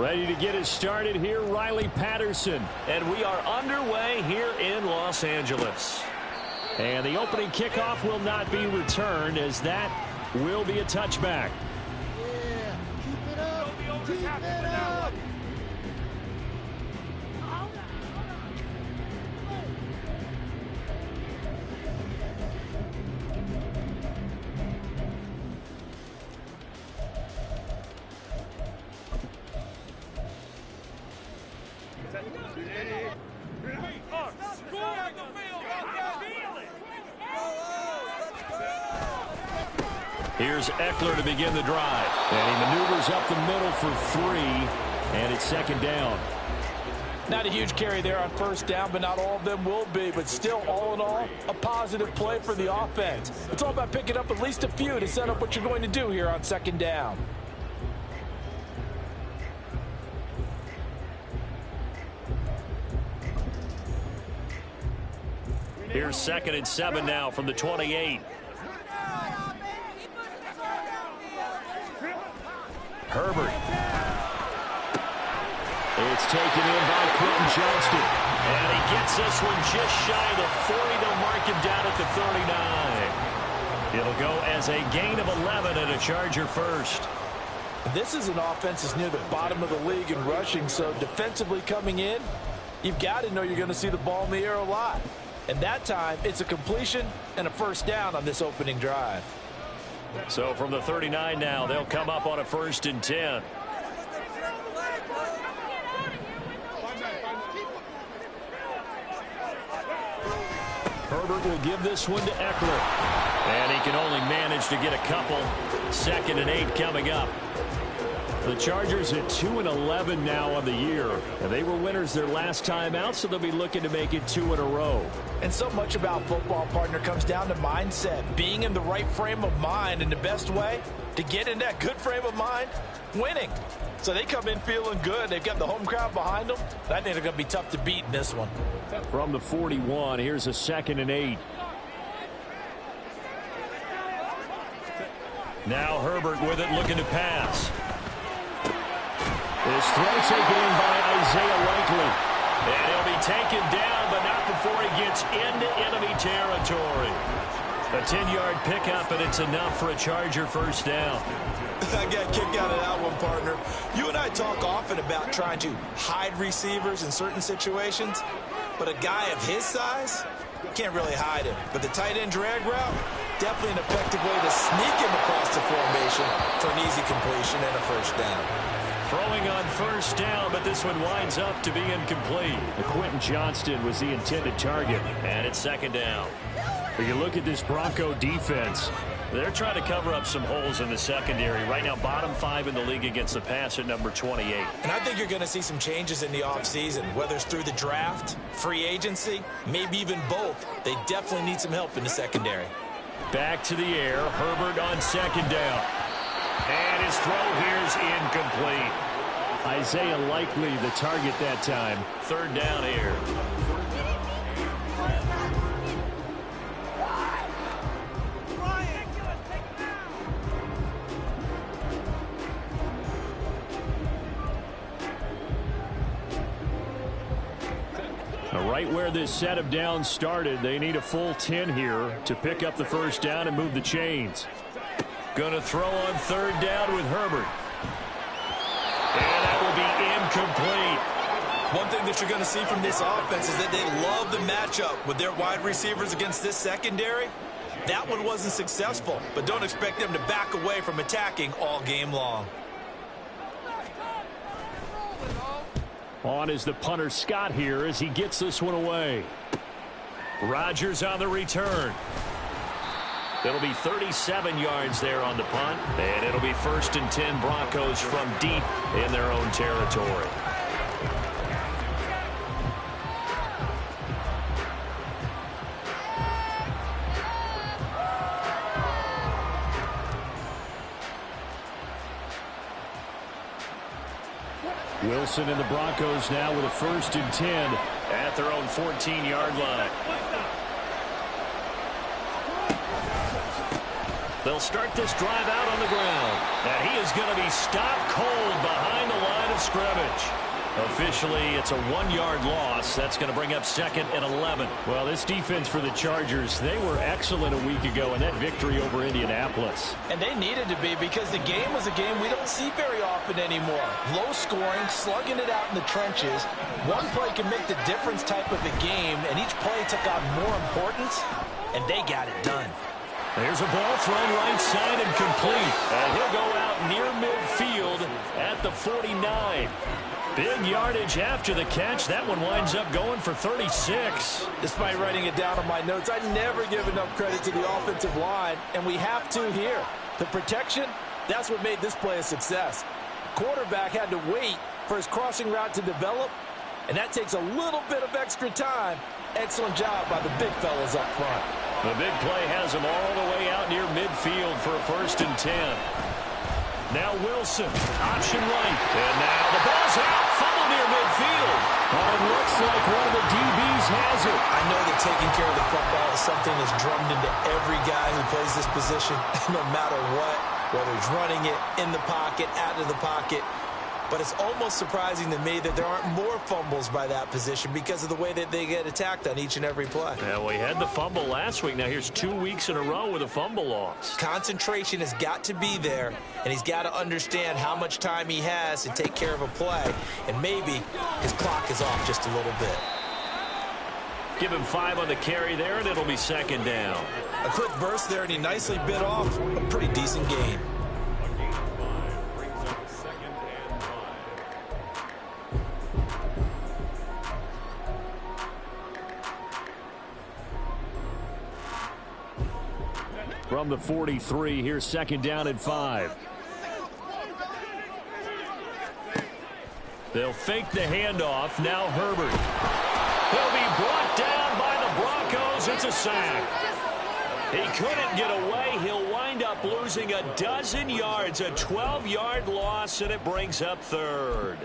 Ready to get us started here, Riley Patterson. And we are underway here in Los Angeles. And the opening kickoff will not be returned, as that will be a touchback. Yeah, keep it up. Keep it up. Here's Eckler to begin the drive. And he maneuvers up the middle for 3. And it's second down. Not a huge carry there on first down, but not all of them will be. But still, all in all, a positive play for the offense. It's all about picking up at least a few to set up what you're going to do here on second down. Here's 2nd and 7 now from the 28. Herbert. It's taken in by Quentin Johnston. And he gets this one just shy of the 40. They'll mark him down at the 39. It'll go as a gain of 11 and a Charger first. This is an offense that's near the bottom of the league in rushing, so defensively coming in, you've got to know you're going to see the ball in the air a lot. And that time, it's a completion and a first down on this opening drive. So from the 39 now, they'll come up on a 1st and 10. Herbert will give this one to Eckler. And he can only manage to get a couple. 2nd and 8 coming up. The Chargers at 2-11 now on the year. And they were winners their last time out, so they'll be looking to make it 2 in a row. And so much about football, partner, comes down to mindset. Being in the right frame of mind, and the best way to get in that good frame of mind, winning. So they come in feeling good. They've got the home crowd behind them. I think they're going to be tough to beat in this one. From the 41, here's a 2nd and 8. Now Herbert with it, looking to pass. This throw taken in by Isaiah Likely. And he'll be taken down, but not before he gets into enemy territory. A 10-yard pickup, and it's enough for a Charger first down. I got a kick out of that one, partner. You and I talk often about trying to hide receivers in certain situations, but a guy of his size can't really hide him. But the tight end drag route, definitely an effective way to sneak him across the formation for an easy completion and a first down. Throwing on first down, but this one winds up to be incomplete. Quentin Johnston was the intended target, and it's 2nd down. But you look at this Bronco defense, they're trying to cover up some holes in the secondary. Right now, bottom 5 in the league against the pass at number 28. And I think you're going to see some changes in the offseason, whether it's through the draft, free agency, maybe even both. They definitely need some help in the secondary. Back to the air, Herbert on 2nd down. And his throw here's incomplete. Isaiah Likely the target that time. 3rd down here. Right where this set of downs started, they need a full 10 here to pick up the first down and move the chains. Going to throw on 3rd down with Herbert. And that will be incomplete. One thing that you're going to see from this offense is that they love the matchup with their wide receivers against this secondary. That one wasn't successful, but don't expect them to back away from attacking all game long. On is the punter Scott here as he gets this one away. Rodgers on the return. It'll be 37 yards there on the punt, and it'll be 1st and 10 Broncos from deep in their own territory. Wilson and the Broncos now with a 1st and 10 at their own 14-yard line. They'll start this drive out on the ground. And he is going to be stopped cold behind the line line of scrimmage. Officially, it's a 1-yard loss. That's going to bring up 2nd and 11. Well, this defense for the Chargers, they were excellent a week ago in that victory over Indianapolis. And they needed to be, because the game was a game we don't see very often anymore. Low scoring, slugging it out in the trenches. One play can make the difference type of a game, and each play took on more importance, and they got it done. There's a ball thrown right side and complete. And he'll go out near midfield at the 49. Big yardage after the catch. That one winds up going for 36. Despite writing it down on my notes, I never give enough credit to the offensive line, and we have to here. The protection, that's what made this play a success. Quarterback had to wait for his crossing route to develop, and that takes a little bit of extra time. Excellent job by the big fellas up front. The big play has him all the way out near midfield for a 1st and 10. Now Wilson, option right. And now the ball's out, fumble near midfield. It looks like one of the DBs has it. I know that taking care of the football is something that's drummed into every guy who plays this position, no matter what, whether he's running it, in the pocket, out of the pocket. But it's almost surprising to me that there aren't more fumbles by that position because of the way that they get attacked on each and every play. Yeah, we had the fumble last week. Now here's 2 weeks in a row with a fumble loss. Concentration has got to be there, and he's got to understand how much time he has to take care of a play, and maybe his clock is off just a little bit. Give him 5 on the carry there, and it'll be 2nd down. A quick burst there, and he nicely bit off a pretty decent gain. From the 43, here's 2nd down and 5. They'll fake the handoff. Now Herbert. He'll be brought down by the Broncos. It's a sack. He couldn't get away. He'll wind up losing 12 yards, a 12-yard loss, and it brings up 3rd.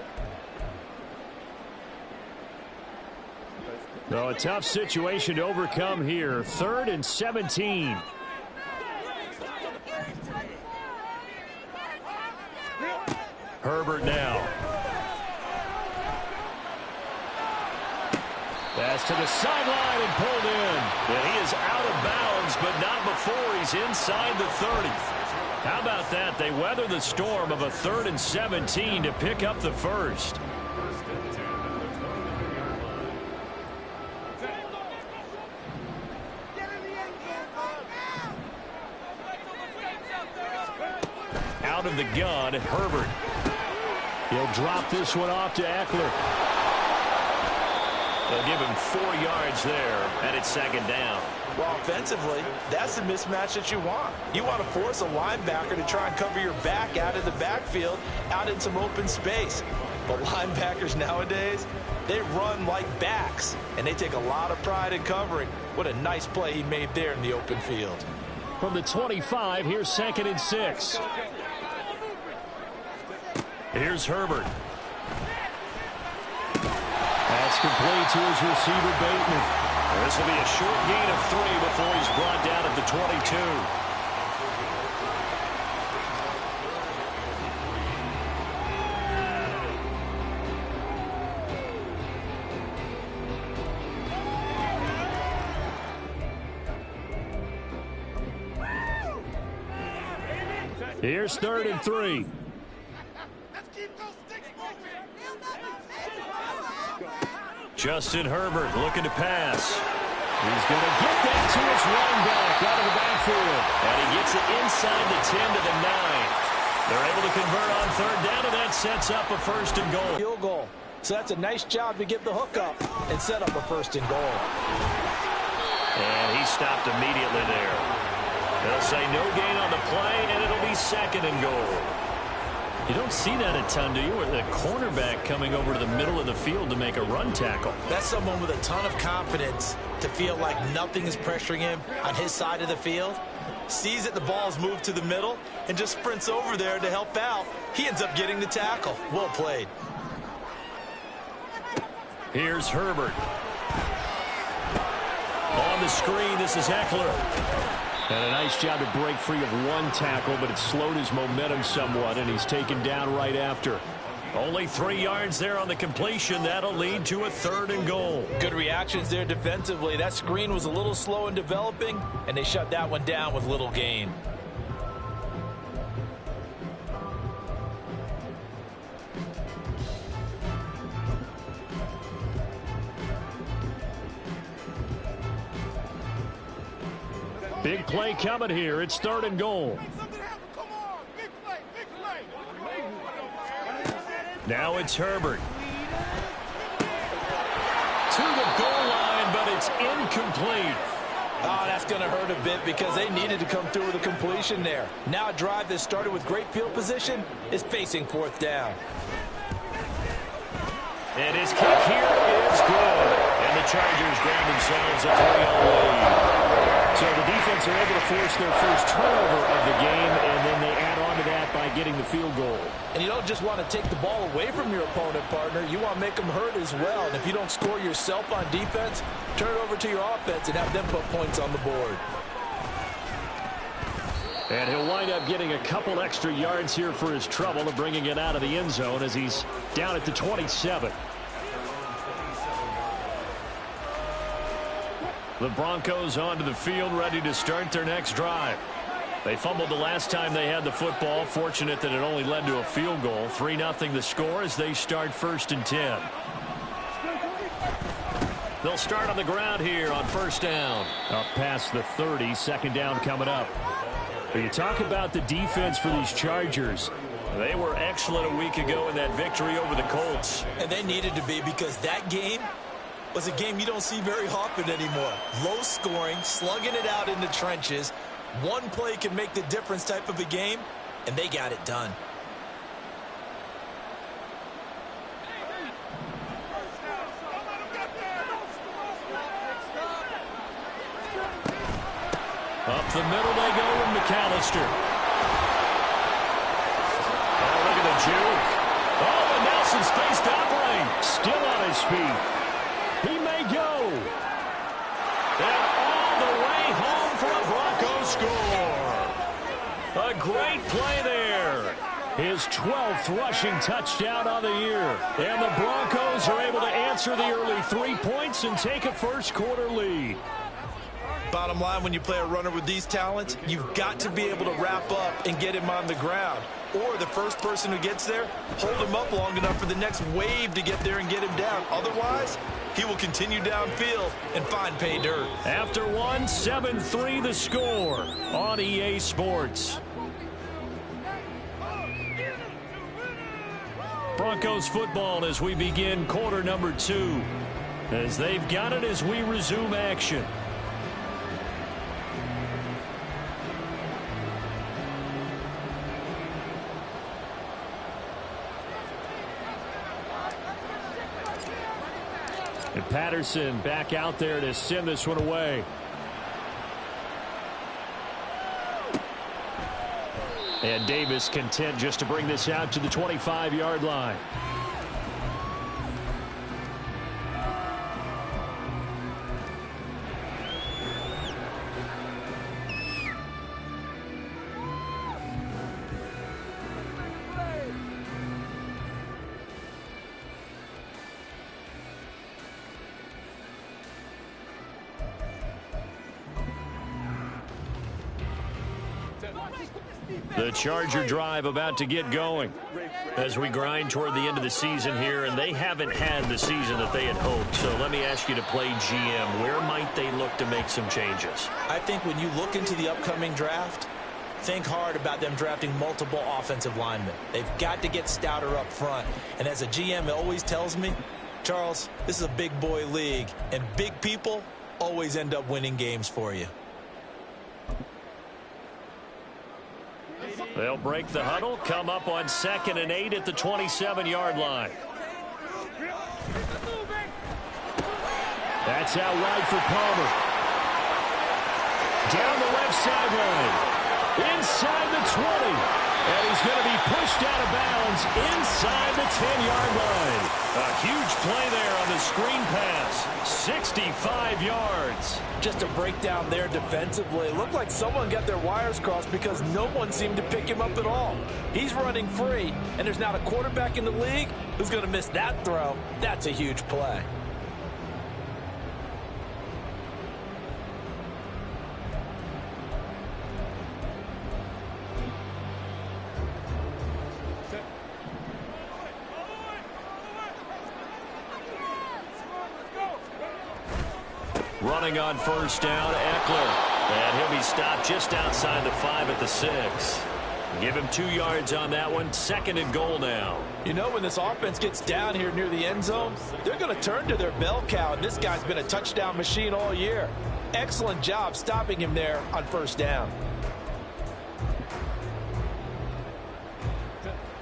So a tough situation to overcome here. 3rd and 17. Herbert now. Pass to the sideline and pulled in. And he is out of bounds, but not before he's inside the 30. How about that? They weather the storm of a 3rd and 17 to pick up the 1st. Out of the gun, Herbert. He'll drop this one off to Eckler. They'll give him 4 yards there, and it's 2nd down. Well, offensively, that's the mismatch that you want. You want to force a linebacker to try and cover your back out of the backfield, out in some open space. But linebackers nowadays, they run like backs, and they take a lot of pride in covering. What a nice play he made there in the open field. From the 25, here's 2nd and 6. Here's Herbert. That's complete to his receiver, Bateman. This will be a short gain of 3 before he's brought down at the 22. Here's 3rd and 3. Justin Herbert looking to pass. He's going to get that to his running back out of the backfield. And he gets it inside the 10 to the 9. They're able to convert on 3rd down, and that sets up a 1st and goal. Field goal. So that's a nice job to get the hook up and set up a 1st and goal. And he stopped immediately there. They'll say no gain on the play, and it'll be 2nd and goal. You don't see that a ton, do you? With a cornerback coming over to the middle of the field to make a run tackle. That's someone with a ton of confidence to feel like nothing is pressuring him on his side of the field. Sees that the ball's moved to the middle and just sprints over there to help out. He ends up getting the tackle. Well played. Here's Herbert. On the screen, this is Eckler. And a nice job to break free of one tackle, but it slowed his momentum somewhat, and he's taken down right after. Only 3 yards there on the completion. That'll lead to a 3rd and goal. Good reactions there defensively. That screen was a little slow in developing, and they shut that one down with little gain. Big play coming here. It's 3rd and goal. Now it's Herbert. To the goal line, but it's incomplete. Oh, that's going to hurt a bit because they needed to come through with a completion there. Now a drive that started with great field position is facing 4th down. And his kick here is good. And the Chargers grab themselves a 3-0 lead. So the defense are able to force their first turnover of the game, and then they add on to that by getting the field goal. And you don't just want to take the ball away from your opponent, partner. You want to make them hurt as well. And if you don't score yourself on defense, turn it over to your offense and have them put points on the board. And he'll wind up getting a couple extra yards here for his trouble of bringing it out of the end zone as he's down at the 27. The Broncos onto the field, ready to start their next drive. They fumbled the last time they had the football. Fortunate that it only led to a field goal. 3-0 the score as they start 1st and 10. They'll start on the ground here on 1st down. Up past the 30, 2nd down coming up. But you talk about the defense for these Chargers. They were excellent a week ago in that victory over the Colts. And they needed to be because that game was a game you don't see very often anymore. Low scoring, slugging it out in the trenches. One play can make the difference type of a game, and they got it done. Up the middle they go with McAllister. Oh, look at the juke. Oh, and Nelson spaced out lane. Still on his feet. He may go. And all the way home for a Broncos score. A great play there. His 12th rushing touchdown on the year. And the Broncos are able to answer the early 3 points and take a first-quarter lead. Bottom line, when you play a runner with these talents, you've got to be able to wrap up and get him on the ground. Or the first person who gets there, hold him up long enough for the next wave to get there and get him down. Otherwise, he will continue downfield and find pay dirt. After one, 7-3 the score on EA Sports. Broncos football as we begin quarter number 2. As they've got it as we resume action. And Patterson back out there to send this one away. And Davis content just to bring this out to the 25-yard line. The Charger drive about to get going as we grind toward the end of the season here, and they haven't had the season that they had hoped. So let me ask you to play GM. Where might they look to make some changes? I think when you look into the upcoming draft, think hard about them drafting multiple offensive linemen. They've got to get stouter up front. And as a GM, it always tells me, Charles, this is a big boy league, and big people always end up winning games for you. They'll break the huddle, come up on 2nd and 8 at the 27-yard line. That's out wide for Palmer. Down the left sideline. Inside the 20. And he's going to be pushed out of bounds inside the 10-yard line. A huge play there on the screen pass. 65 yards. Just a breakdown there defensively. It looked like someone got their wires crossed because no one seemed to pick him up at all. He's running free, and there's not a quarterback in the league who's going to miss that throw. That's a huge play. Running on first down, Eckler. And he'll be stopped just outside the 5 at the 6. Give him 2 yards on that one. 2nd and goal now. You know, when this offense gets down here near the end zone, they're going to turn to their bell cow, and this guy's been a touchdown machine all year. Excellent job stopping him there on first down.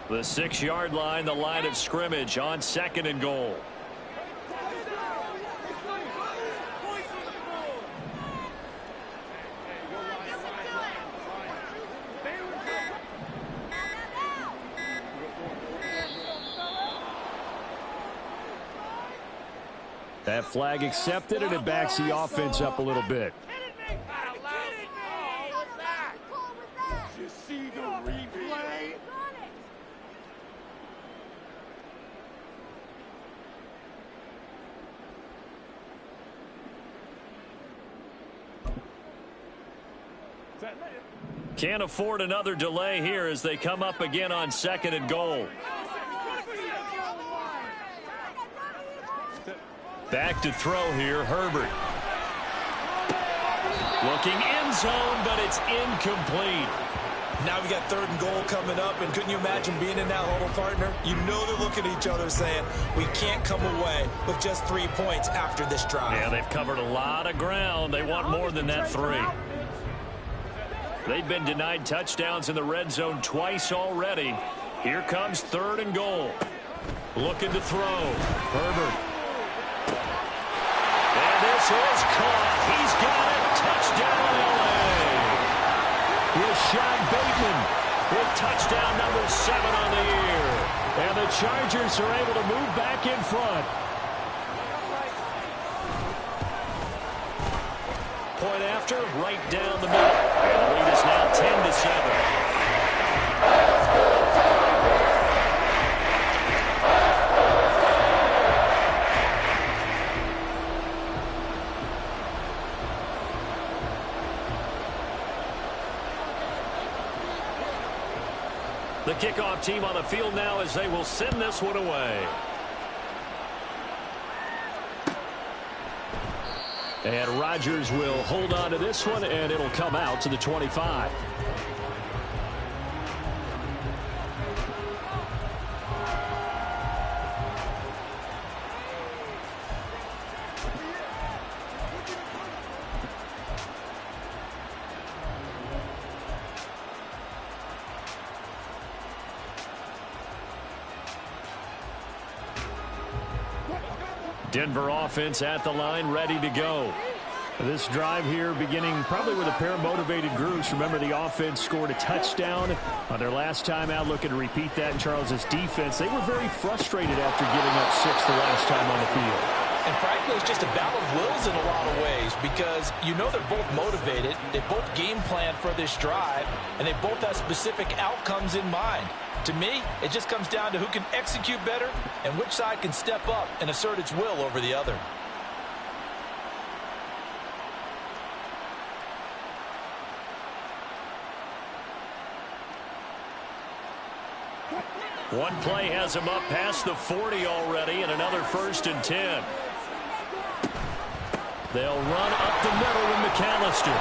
The 6-yard line, the line of scrimmage on 2nd and goal. That flag accepted, and it backs the offense up a little bit. Did you see the replay? Can't afford another delay here as they come up again on 2nd and goal. Back to throw here, Herbert. Looking end zone, but it's incomplete. Now we got 3rd and goal coming up, and couldn't you imagine being in that huddle, partner? You know they're looking at each other saying, we can't come away with just 3 points after this drive. Yeah, they've covered a lot of ground. They want more than that 3. They've been denied touchdowns in the red zone twice already. Here comes 3rd and goal. Looking to throw. Herbert. And this is caught. He's got it. Touchdown, L.A. Rashad Bateman with touchdown number 7 on the year. And the Chargers are able to move back in front. Point after, right down the middle. And the lead is now 10-7. The kickoff team on the field now as they will send this one away. And Rodgers will hold on to this one, and it'll come out to the 25. Denver offense at the line, ready to go. This drive here beginning probably with a pair of motivated groups. Remember, the offense scored a touchdown on their last time out. Looking to repeat that in Charles' defense. They were very frustrated after giving up 6 the last time on the field. And frankly, it's just a battle of wills in a lot of ways because you know they're both motivated. They both game plan for this drive, and they both have specific outcomes in mind. To me, it just comes down to who can execute better and which side can step up and assert its will over the other. One play has him up past the 40 already, and another 1st and 10. They'll run up the middle with McAllister.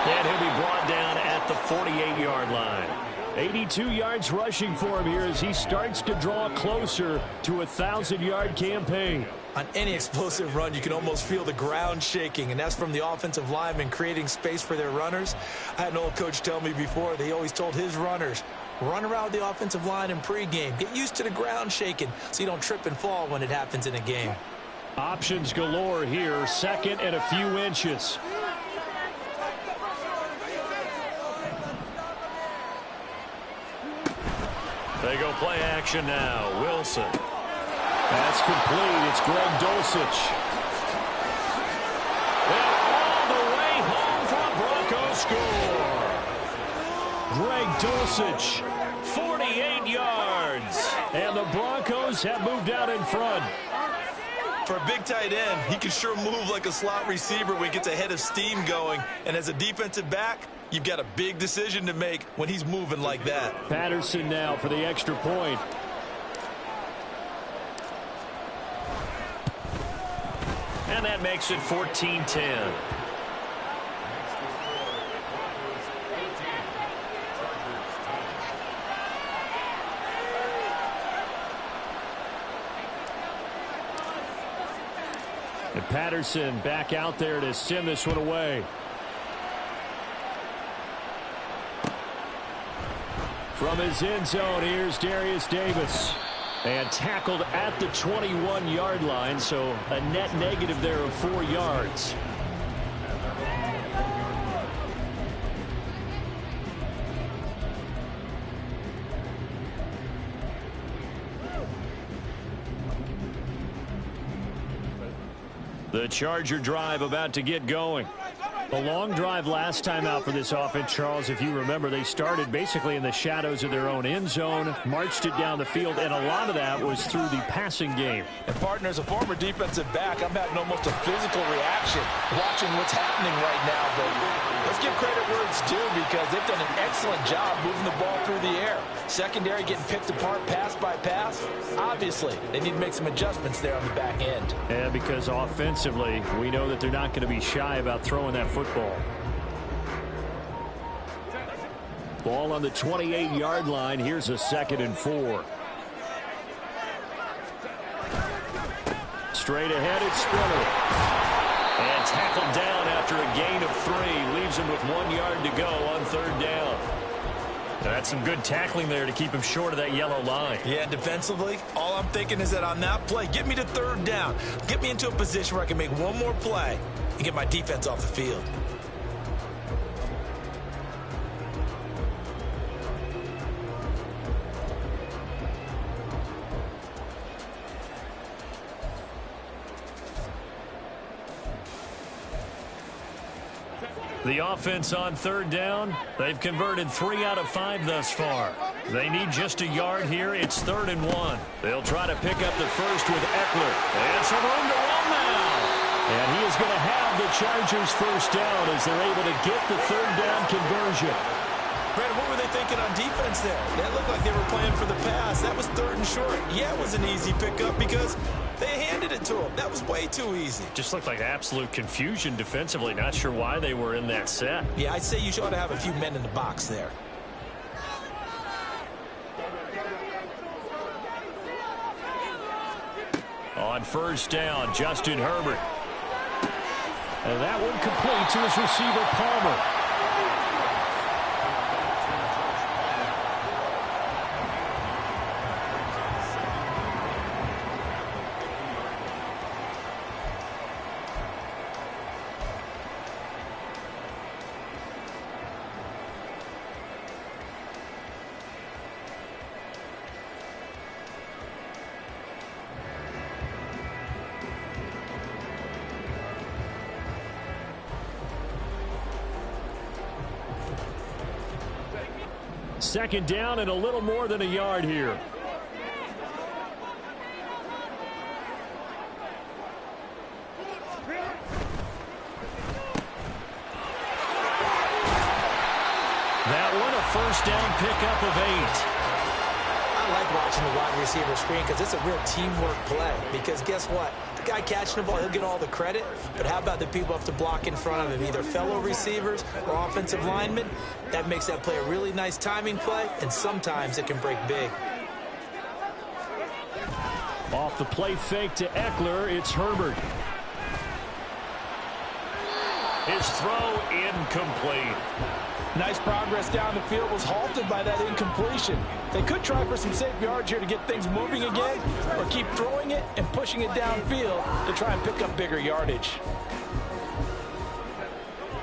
And he'll be brought down at the 48-yard line. 82 yards rushing for him here as he starts to draw closer to a 1,000-yard campaign. On any explosive run, you can almost feel the ground shaking, and that's from the offensive linemen creating space for their runners. I had an old coach tell me before, they always told his runners, run around the offensive line in pregame. Get used to the ground shaking so you don't trip and fall when it happens in a game. Options galore here, 2nd and a few inches. They go play action now. Wilson. That's complete. It's Greg Dulcich. And all the way home for a Broncos score. Greg Dulcich, 48 yards. And the Broncos have moved out in front. For a big tight end, he can sure move like a slot receiver when he gets a head of steam going. And as a defensive back, you've got a big decision to make when he's moving like that. Patterson now for the extra point. And that makes it 14-10. And Patterson back out there to send this one away. From his end zone, here's Darius Davis. And tackled at the 21-yard line, so a net negative there of 4 yards. The Charger drive about to get going. A long drive last time out for this offense, Charles. If you remember, they started basically in the shadows of their own end zone, marched it down the field, and a lot of that was through the passing game. And, partner, as a former defensive back, I'm having almost a physical reaction watching what's happening right now. But let's give credit where it's due because they've done an excellent job moving the ball through the air. Secondary getting picked apart pass by pass. Obviously, they need to make some adjustments there on the back end. Yeah, because offensively, we know that they're not going to be shy about throwing that football. Ball on the 28-yard line. Here's a 2nd and 4. Straight ahead, it's Sprinter. And tackled down after a gain of 3. Leaves him with 1 yard to go on 3rd down. That's some good tackling there to keep him short of that yellow line. Yeah, defensively, all I'm thinking is that on that play, get me to 3rd down. Get me into a position where I can make one more play and get my defense off the field. The offense on 3rd down, they've converted 3 out of 5 thus far. They need just a yard here. It's 3rd and 1. They'll try to pick up the first with Eckler. And some room to run now. And he is going to have the Chargers first down as they're able to get the 3rd down conversion. Brandon, what were they thinking on defense there? That looked like they were playing for the pass. That was 3rd and short. Yeah, it was an easy pickup because they handed it to him. That was way too easy. Just looked like absolute confusion defensively. Not sure why they were in that set. Yeah, I'd say you ought to have a few men in the box there. On 1st down, Justin Herbert. And that one complete to his receiver, Palmer. Second down and a little more than a yard here. That one a first down pickup of 8. I like watching the wide receiver screen because it's a real teamwork play. Because guess what? The guy catching the ball, he'll get all the credit. But how about the people have to block in front of him, either fellow receivers or offensive linemen? That makes that play a really nice timing play, and sometimes it can break big. Off the play fake to Eckler, it's Herbert. His throw incomplete. Nice progress down the field was halted by that incompletion. They could try for some safe yards here to get things moving again, or keep throwing it and pushing it downfield to try and pick up bigger yardage.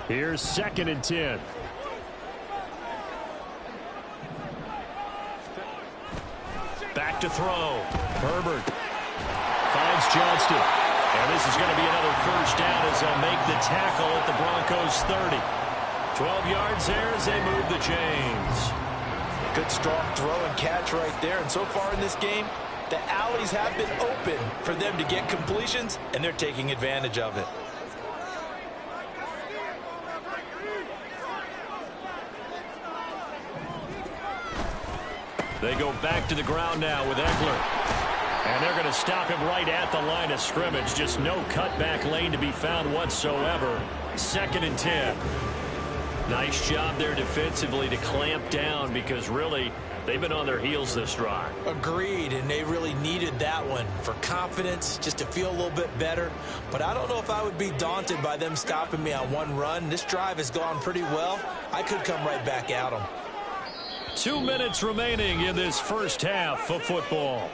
Here's 2nd and 10. to throw. Herbert finds Johnston. And this is going to be another first down as they'll make the tackle at the Broncos 30. 12 yards there as they move the chains. Good strong throw and catch right there. And so far in this game, the alleys have been open for them to get completions, and they're taking advantage of it. They go back to the ground now with Eckler. And they're going to stop him right at the line of scrimmage. Just no cutback lane to be found whatsoever. 2nd and 10. Nice job there defensively to clamp down because really they've been on their heels this drive. Agreed, and they really needed that one for confidence, just to feel a little bit better. But I don't know if I would be daunted by them stopping me on one run. This drive has gone pretty well. I could come right back at them. 2 minutes remaining in this first half of football.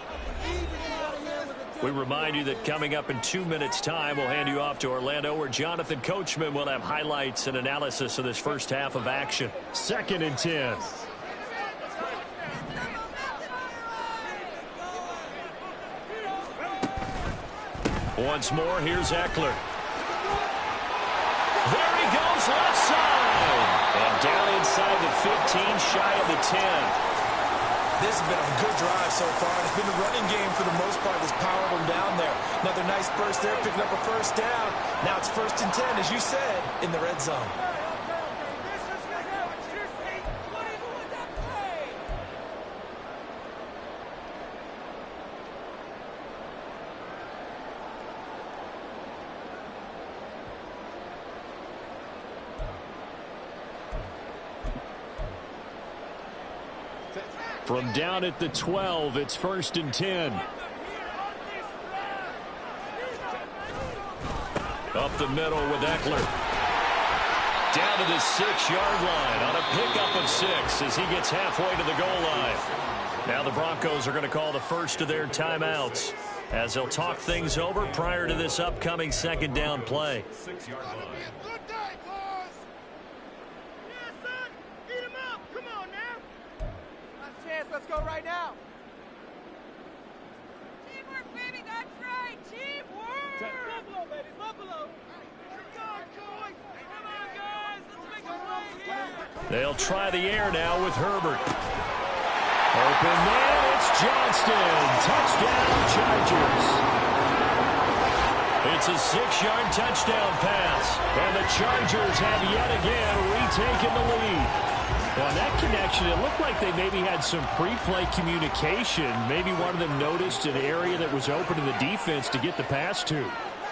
We remind you that coming up in 2 minutes' time, we'll hand you off to Orlando, where Jonathan Coachman will have highlights and analysis of this first half of action. 2nd and 10. Once more, here's Eckler. There he goes, left side. And down inside the 15, shy of the 10. This has been a good drive so far. It's been the running game for the most part that's powered them down there. Another nice burst there, picking up a first down. Now it's 1st and 10, as you said, in the red zone. From down at the 12, it's 1st and 10. Up the middle with Eckler. Down to the 6-yard line on a pickup of 6 as he gets halfway to the goal line. Now the Broncos are going to call the first of their timeouts as they'll talk things over prior to this upcoming 2nd down play. Let's go right now. Teamwork, baby, that's right. Teamwork. Buffalo, baby, Buffalo. Come on, guys. Let's make a play here. They'll try the air now with Herbert. Open man, it's Johnston. Touchdown, Chargers. It's a 6-yard touchdown pass. And the Chargers have yet again retaken the lead. On that connection, it looked like they maybe had some pre-play communication. Maybe one of them noticed an area that was open to the defense to get the pass to.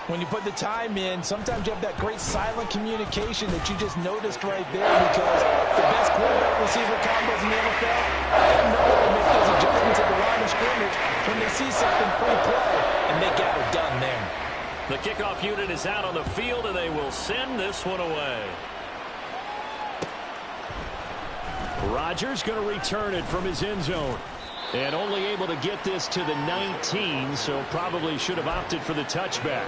When you put the time in, sometimes you have that great silent communication that you just noticed right there, because the best quarterback-receiver combos in the NFL, they know how to make those adjustments at the line of scrimmage when they see something pre-play, and they got it done there. The kickoff unit is out on the field, and they will send this one away. Rodgers going to return it from his end zone. And only able to get this to the 19, so probably should have opted for the touchback.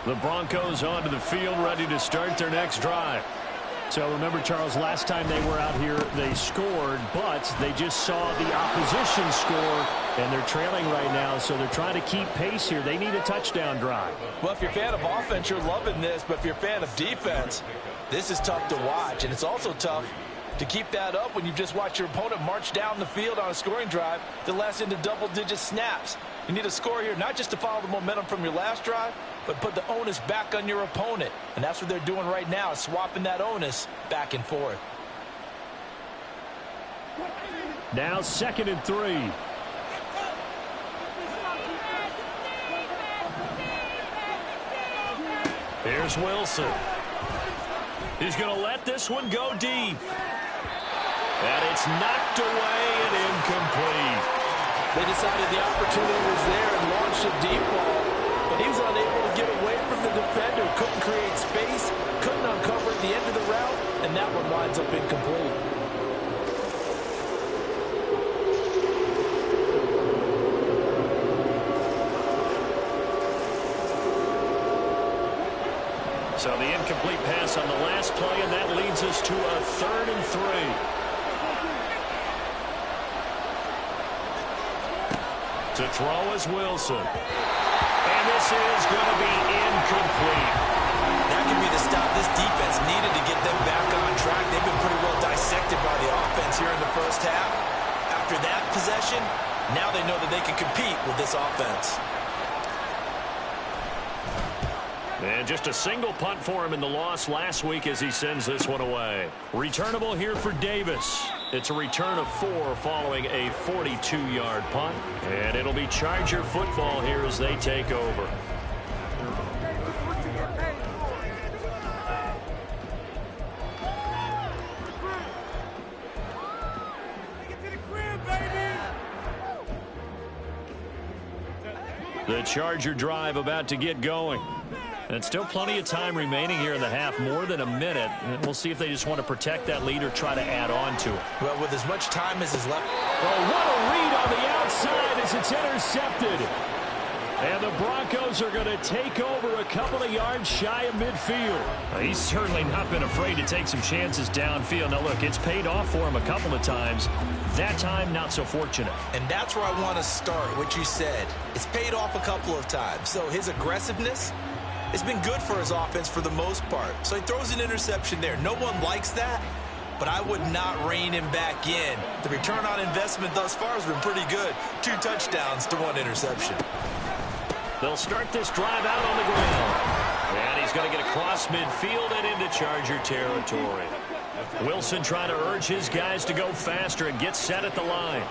The Broncos onto the field, ready to start their next drive. So remember, Charles, last time they were out here, they scored, but they just saw the opposition score, and they're trailing right now, so they're trying to keep pace here. They need a touchdown drive. Well, if you're a fan of offense, you're loving this, but if you're a fan of defense, this is tough to watch, and it's also tough to keep that up when you've just watched your opponent march down the field on a scoring drive that lasts into double-digit snaps. You need a score here, not just to follow the momentum from your last drive, but put the onus back on your opponent. And that's what they're doing right now, swapping that onus back and forth. Now 2nd and 3. Here's Wilson. He's going to let this one go deep. And it's knocked away and incomplete. They decided the opportunity was there and launched a deep ball, but he was unable to get away from the defender. Couldn't create space, couldn't uncover at the end of the route, and that one winds up incomplete. So the incomplete pass on the last play, and that leads us to a 3rd and 3. To throw is Wilson. And this is going to be incomplete. That could be the stop this defense needed to get them back on track. They've been pretty well dissected by the offense here in the first half. After that possession, now they know that they can compete with this offense. And just a single punt for him in the loss last week as he sends this one away. Returnable here for Davis. It's a return of 4 following a 42-yard punt. And it'll be Charger football here as they take over. The Charger drive about to get going. And still plenty of time remaining here in the half, more than a minute. And we'll see if they just want to protect that lead or try to add on to it. Well, with as much time as is left. Oh, what a read on the outside as it's intercepted. And the Broncos are going to take over a couple of yards shy of midfield. He's certainly not been afraid to take some chances downfield. Now, look, it's paid off for him a couple of times. That time, not so fortunate. And that's where I want to start, what you said. It's paid off a couple of times. So his aggressiveness, it's been good for his offense for the most part. So he throws an interception there. No one likes that, but I would not rein him back in. The return on investment thus far has been pretty good. 2 touchdowns to 1 interception. They'll start this drive out on the ground. And he's going to get across midfield and into Charger territory. Wilson trying to urge his guys to go faster and get set at the line.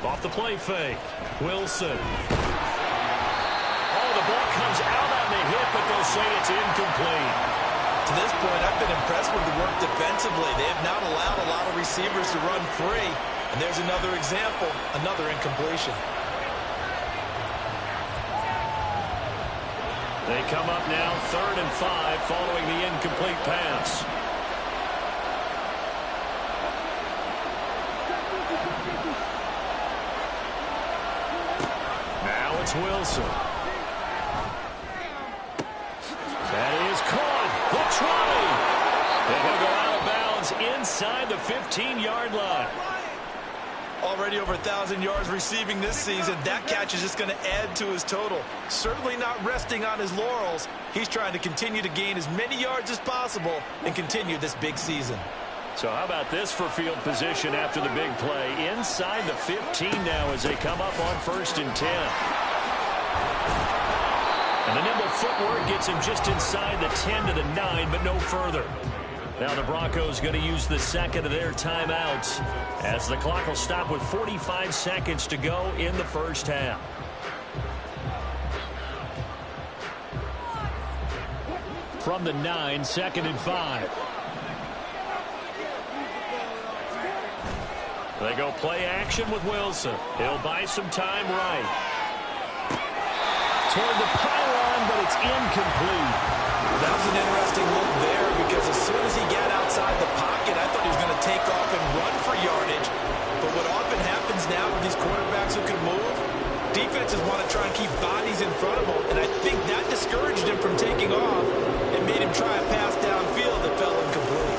Off the play fake. Wilson. The ball comes out on the hit, but they'll say it's incomplete. To this point, I've been impressed with the work defensively. They have not allowed a lot of receivers to run free. And there's another example, another incompletion. They come up now 3rd and 5 following the incomplete pass. Now it's Wilson. That is caught. Looks running. And he'll go out of bounds inside the 15-yard line. Already over 1,000 yards receiving this season. That catch is just going to add to his total. Certainly not resting on his laurels. He's trying to continue to gain as many yards as possible and continue this big season. So how about this for field position after the big play? Inside the 15 now as they come up on 1st and 10. And the nimble footwork gets him just inside the 10 to the 9, but no further. Now the Broncos going to use the second of their timeouts as the clock will stop with 45 seconds to go in the first half. From the 9, 2nd and 5. They go play action with Wilson. He'll buy some time right. Toward the pylon, but it's incomplete. That was an interesting look there because as soon as he got outside the pocket, I thought he was going to take off and run for yardage. But what often happens now with these quarterbacks who can move, defenses want to try and keep bodies in front of them, and I think that discouraged him from taking off and made him try a pass downfield that fell incomplete.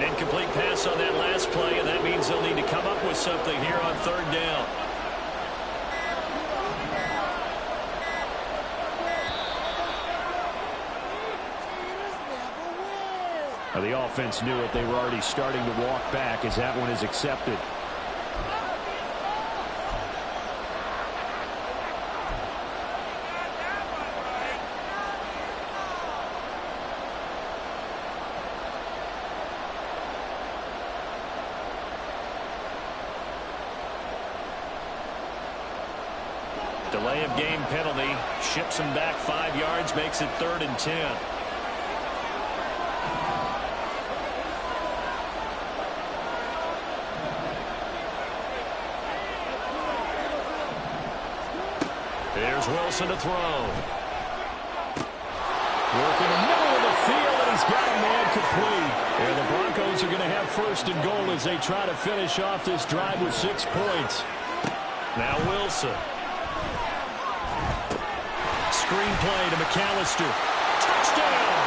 Incomplete pass on that last play, and that means they'll need to come up with something here on 3rd down. Now the offense knew it. They were already starting to walk back as that one is accepted. Delay of game penalty. Ships him back 5 yards. Makes it 3rd and 10. Here's Wilson to throw. Working he's got a man complete. And the Broncos are going to have first and goal as they try to finish off this drive with 6 points. Now Wilson. Screenplay to McAllister. Touchdown!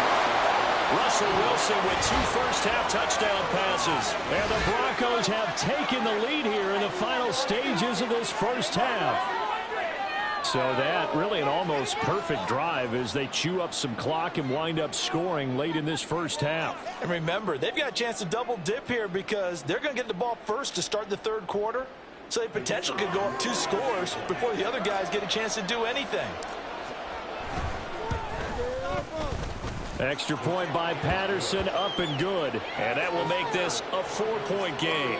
Russell Wilson with 2 first-half touchdown passes. And the Broncos have taken the lead here in the final stages of this first half. So that really an almost perfect drive as they chew up some clock and wind up scoring late in this first half. And remember, they've got a chance to double dip here because they're going to get the ball first to start the third quarter. So they potentially could go up 2 scores before the other guys get a chance to do anything. Extra point by Patterson, up and good. And that will make this a 4-point game.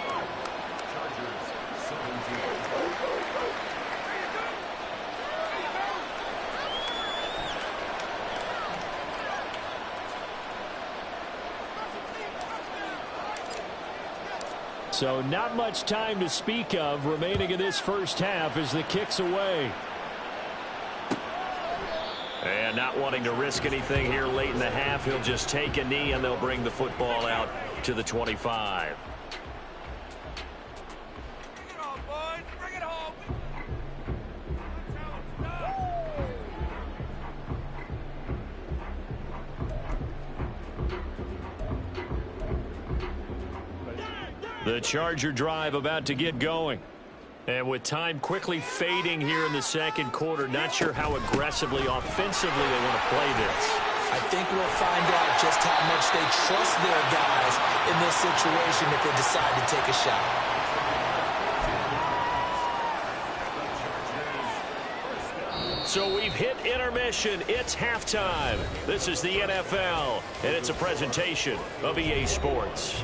So not much time to speak of remaining in this first half as the kick's away. And not wanting to risk anything here late in the half, he'll just take a knee and they'll bring the football out to the 25. Bring it on, boys. Bring it home. The Charger drive about to get going. And with time quickly fading here in the second quarter, not sure how aggressively, offensively they want to play this. I think we'll find out just how much they trust their guys in this situation if they decide to take a shot. So we've hit intermission. It's halftime. This is the NFL, and it's a presentation of EA Sports.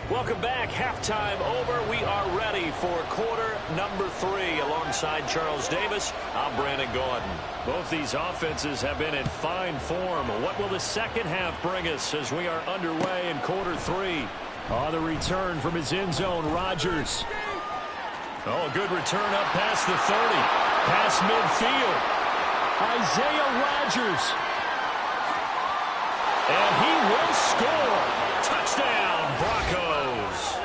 Welcome back. Halftime over. We are ready for quarter number 3. Alongside Charles Davis, I'm Brandon Gaudin. Both these offenses have been in fine form. What will the second half bring us as we are underway in quarter 3? On the return from his end zone, Rodgers. Oh, a good return up past the 30. Past midfield. Isaiah Rodgers. And he will score. Touchdown, Broncos.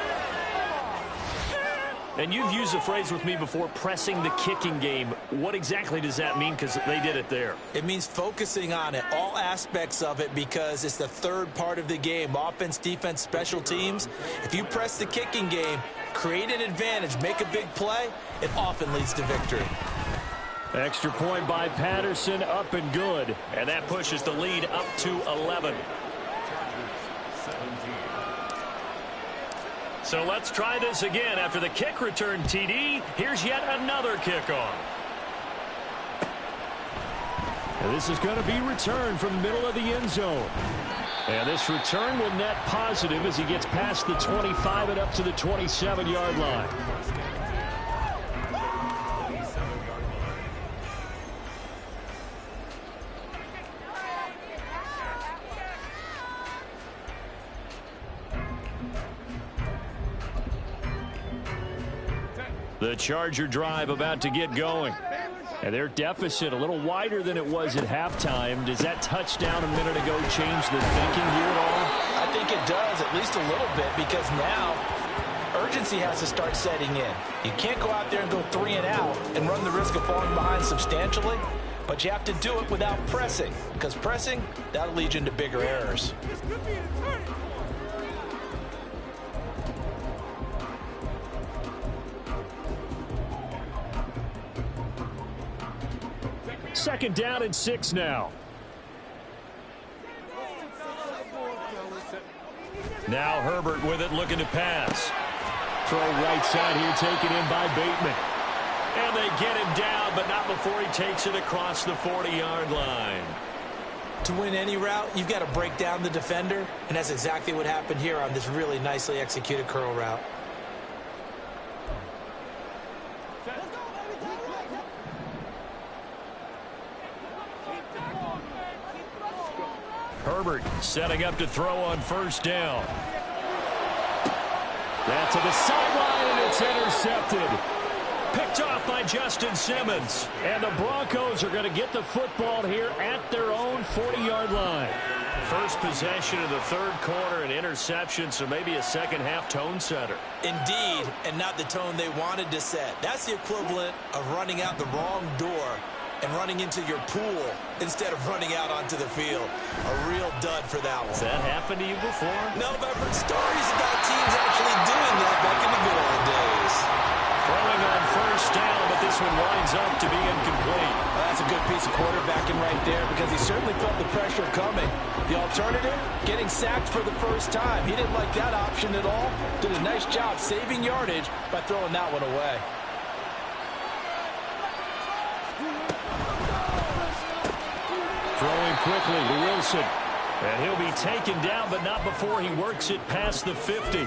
And you've used the phrase with me before, pressing the kicking game. What exactly does that mean? Because they did it there. It means focusing on it, all aspects of it, because it's the third part of the game. Offense, defense, special teams. If you press the kicking game, create an advantage, make a big play, it often leads to victory. Extra point by Patterson, up and good. And that pushes the lead up to 11. So let's try this again. After the kick return TD, here's yet another kickoff. And this is going to be returned from the middle of the end zone. And this return will net positive as he gets past the 25 and up to the 27-yard line. The Charger drive about to get going. And their deficit a little wider than it was at halftime. Does that touchdown a minute ago change the thinking here at all? I think it does, at least a little bit, because now urgency has to start setting in. You can't go out there and go 3 and out and run the risk of falling behind substantially, but you have to do it without pressing, because pressing, that'll lead you into bigger errors. Second down and 6 now. Now Herbert with it, looking to pass. Throw right side here, taken in by Bateman. And they get him down, but not before he takes it across the 40-yard line. To win any route, you've got to break down the defender, and that's exactly what happened here on this really nicely executed curl route. Herbert setting up to throw on first down. That to the sideline, and it's intercepted. Picked off by Justin Simmons. And the Broncos are going to get the football here at their own 40-yard line. First possession of the third quarter, an interception, so maybe a second-half tone setter. Indeed, and not the tone they wanted to set. That's the equivalent of running out the wrong door and running into your pool instead of running out onto the field. A real dud for that one. Has that happened to you before? No, but I've heard stories about teams actually doing that back in the good old days. Throwing on first down, but this one winds up to be incomplete. Well, that's a good piece of quarterbacking right there because he certainly felt the pressure coming. The alternative, getting sacked for the first time. He didn't like that option at all. Did a nice job saving yardage by throwing that one away. Throwing quickly to Wilson. And he'll be taken down, but not before he works it past the 50.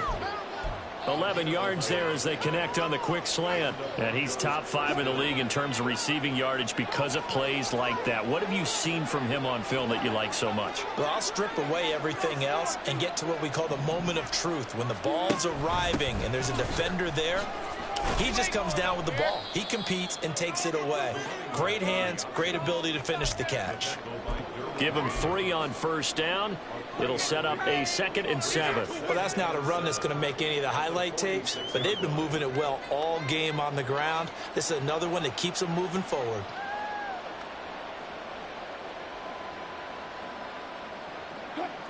11 yards there as they connect on the quick slant. And he's top 5 in the league in terms of receiving yardage because of plays like that. What have you seen from him on film that you like so much? Well, I'll strip away everything else and get to what we call the moment of truth. When the ball's arriving and there's a defender there, he just comes down with the ball. He competes and takes it away. Great hands, great ability to finish the catch. Give him 3 on first down. It'll set up a 2nd and 7. Well, that's not a run that's going to make any of the highlight tapes, but they've been moving it well all game on the ground. This is another one that keeps them moving forward.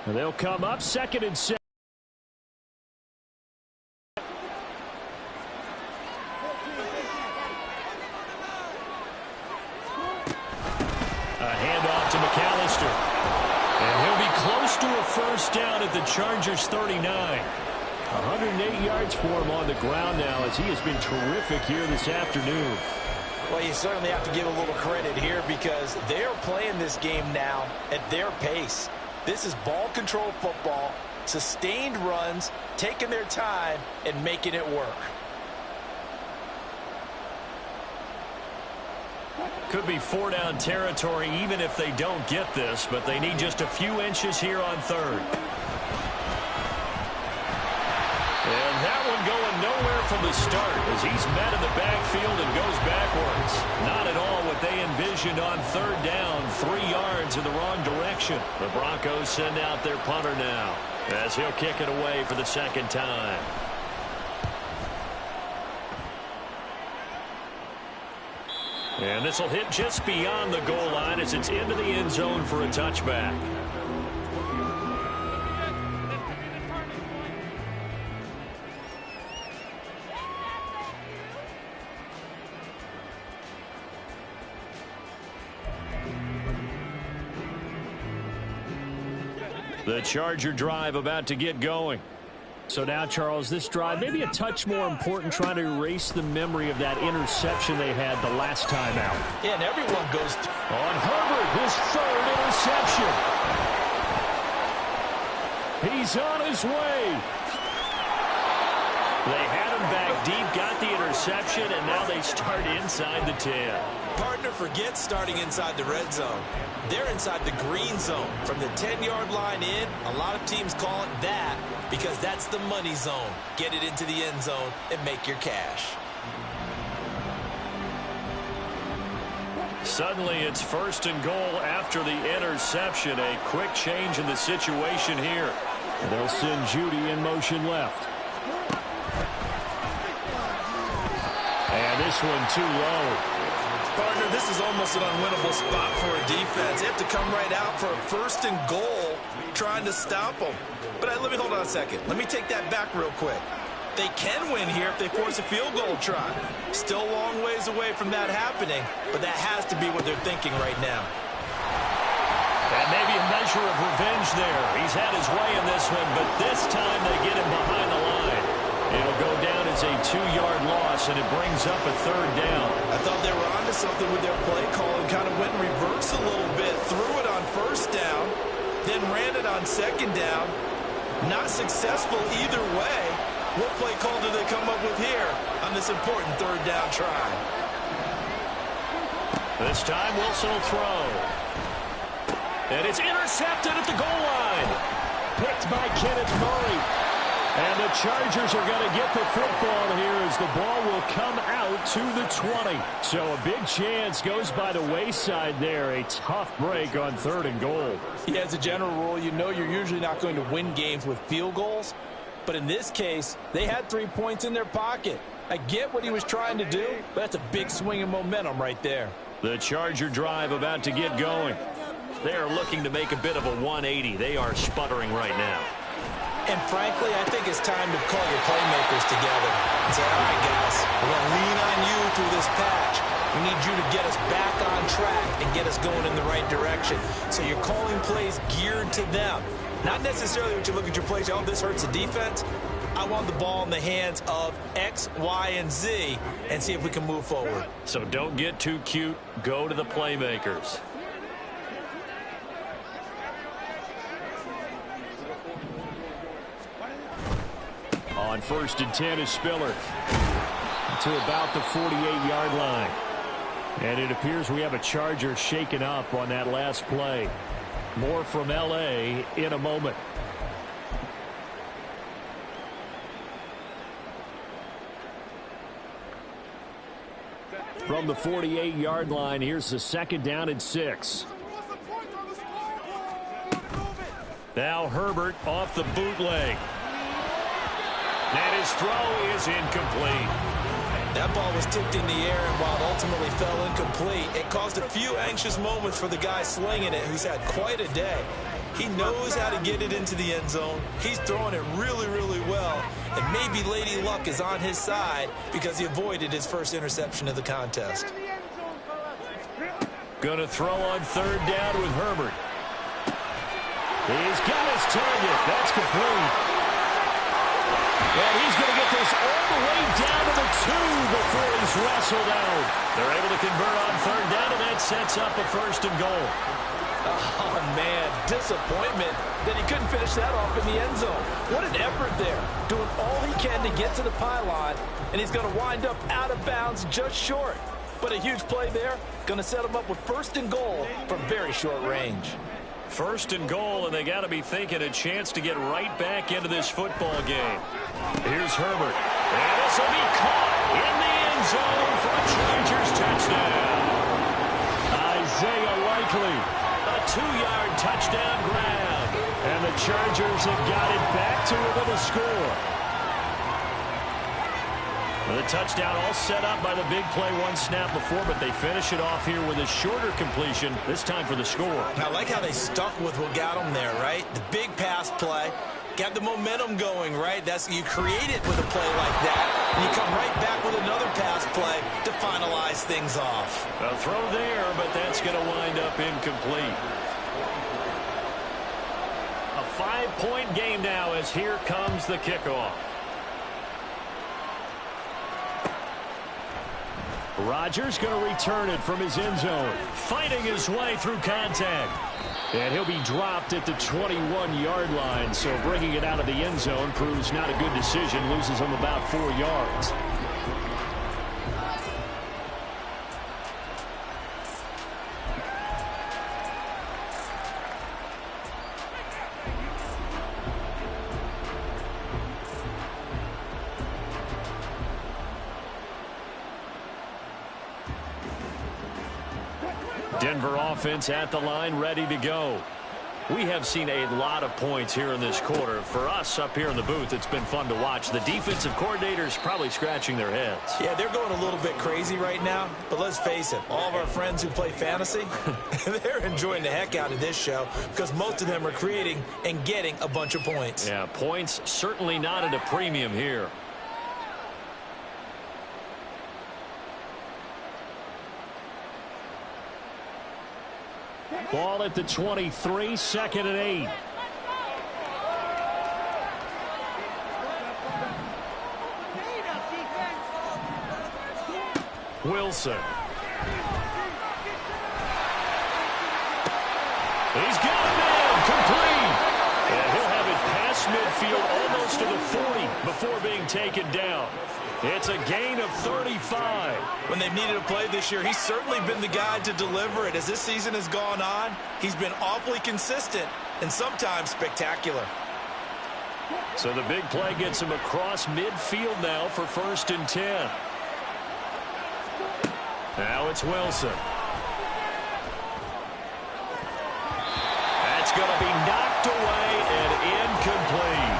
And they'll come up 2nd and 7. First down at the Chargers 39. 108 yards for him on the ground now as he has been terrific here this afternoon. Well, you certainly have to give a little credit here because they're playing this game now at their pace. This is ball control football, sustained runs, taking their time and making it work. Could be 4-down territory even if they don't get this, but they need just a few inches here on third. And that one going nowhere from the start as he's met in the backfield and goes backwards. Not at all what they envisioned on third down, 3 yards in the wrong direction. The Broncos send out their punter now as he'll kick it away for the 2nd time. And this will hit just beyond the goal line as it's into the end zone for a touchback. The Charger drive about to get going. So now, Charles, this drive maybe a touch more important, trying to erase the memory of that interception they had the last time out. Yeah, and everyone goes on Herbert, his 3rd interception. He's on his way. They had him back deep, got the interception, and now they start inside the 10. Partner, forget starting inside the red zone. They're inside the green zone. From the 10-yard line in, a lot of teams call it that because that's the money zone. Get it into the end zone and make your cash. Suddenly it's 1st and goal after the interception. A quick change in the situation here. They'll send Judy in motion left. And this one too low. Partner, this is almost an unwinnable spot for a defense. They have to come right out for a 1st and goal trying to stop them. But let me hold on a second. Let me take that back real quick. They can win here if they force a field goal try. Still a long ways away from that happening, but that has to be what they're thinking right now. And maybe a measure of revenge there. He's had his way in this one, but this time they get him behind the line. It'll go down as a 2-yard loss, and it brings up a 3rd down. I thought they were onto something with their play call and kind of went in reverse a little bit. Threw it on 1st down, then ran it on 2nd down. Not successful either way. What play call do they come up with here on this important 3rd down try? This time Wilson will throw. And it's intercepted at the goal line. Picked by Kenneth Murray. And the Chargers are going to get the football here as the ball will come out to the 20. So a big chance goes by the wayside there. A tough break on 3rd and goal. Yeah, as a general rule, you know you're usually not going to win games with field goals. But in this case, they had 3 points in their pocket. I get what he was trying to do, but that's a big swing of momentum right there. The Charger drive about to get going. They are looking to make a bit of a 180. They are sputtering right now. And frankly, I think it's time to call your playmakers together and say, all right, guys, we're going to lean on you through this patch. We need you to get us back on track and get us going in the right direction. So you're calling plays geared to them. Not necessarily when you look at your plays, oh, this hurts the defense. I want the ball in the hands of X, Y, and Z and see if we can move forward. So don't get too cute. Go to the playmakers. On 1st and 10 is Spiller to about the 48-yard line. And it appears we have a Charger shaken up on that last play. More from L.A. in a moment. From the 48-yard line, here's the 2nd down and 6. Now Herbert off the bootleg. And his throw is incomplete. That ball was tipped in the air, and while it ultimately fell incomplete, it caused a few anxious moments for the guy slinging it, who's had quite a day. He knows how to get it into the end zone. He's throwing it really, really well. And maybe Lady Luck is on his side because he avoided his first interception of the contest. Going to throw on 3rd down with Herbert. He's got his target. That's complete. And he's going to get this all the way down to the 2 before he's wrestled out. They're able to convert on 3rd down, and that sets up a 1st and goal. Oh, man, disappointment that he couldn't finish that off in the end zone. What an effort there, doing all he can to get to the pylon, and he's going to wind up out of bounds just short. But a huge play there, going to set him up with 1st and goal from very short range. 1st and goal, and they got to be thinking a chance to get right back into this football game. Here's Herbert. And this will be caught in the end zone for a Chargers touchdown. Isaiah Likely, a 2-yard touchdown grab. And the Chargers have got it back to within a score. Well, the touchdown all set up by the big play 1 snap before, but they finish it off here with a shorter completion, this time for the score. I like how they stuck with what got them there, right? The big pass play. Got the momentum going, right? You create it with a play like that, and you come right back with another pass play to finalize things off. A throw there, but that's going to wind up incomplete. A 5-point game now as here comes the kickoff. Rodgers going to return it from his end zone, fighting his way through contact. And he'll be dropped at the 21-yard line, so bringing it out of the end zone proves not a good decision, loses him about 4 yards. Denver offense at the line, ready to go. We have seen a lot of points here in this quarter. For us up here in the booth, it's been fun to watch. The defensive coordinators probably scratching their heads. Yeah, they're going a little bit crazy right now. But let's face it, all of our friends who play fantasy, they're enjoying the heck out of this show because most of them are creating and getting a bunch of points. Yeah, points certainly not at a premium here. Ball at the 23, 2nd and 8. Wilson. He's got it down, complete. And he'll have it past midfield almost to the 40 before being taken down. It's a gain of 35. When they've needed a play this year, he's certainly been the guy to deliver it. As this season has gone on, he's been awfully consistent and sometimes spectacular. So the big play gets him across midfield now for 1st and 10. Now it's Wilson. That's going to be knocked away and incomplete.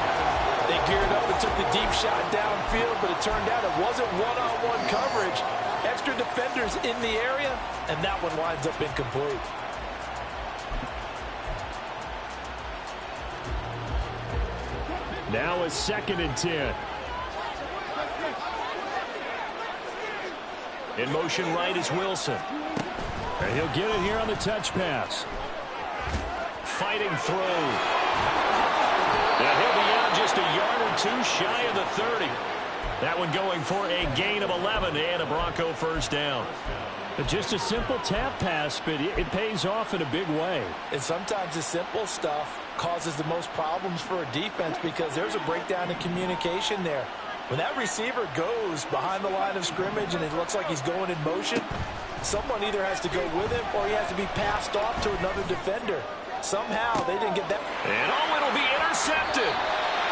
They geared up and took the deep shot downfield, but it turned out it wasn't one-on-one coverage. Extra defenders in the area, and that one winds up incomplete. Now it's 2nd and 10. In motion right is Wilson. And he'll get it here on the touch pass. Fighting through. And he'll be out just a yard or two shy of the 30. That one going for a gain of 11 and a Bronco 1st down. Just a simple tap pass, but it pays off in a big way. And sometimes the simple stuff causes the most problems for a defense because there's a breakdown in communication there. When that receiver goes behind the line of scrimmage and it looks like he's going in motion, someone either has to go with him or he has to be passed off to another defender. Somehow they didn't get that. And it'll be intercepted.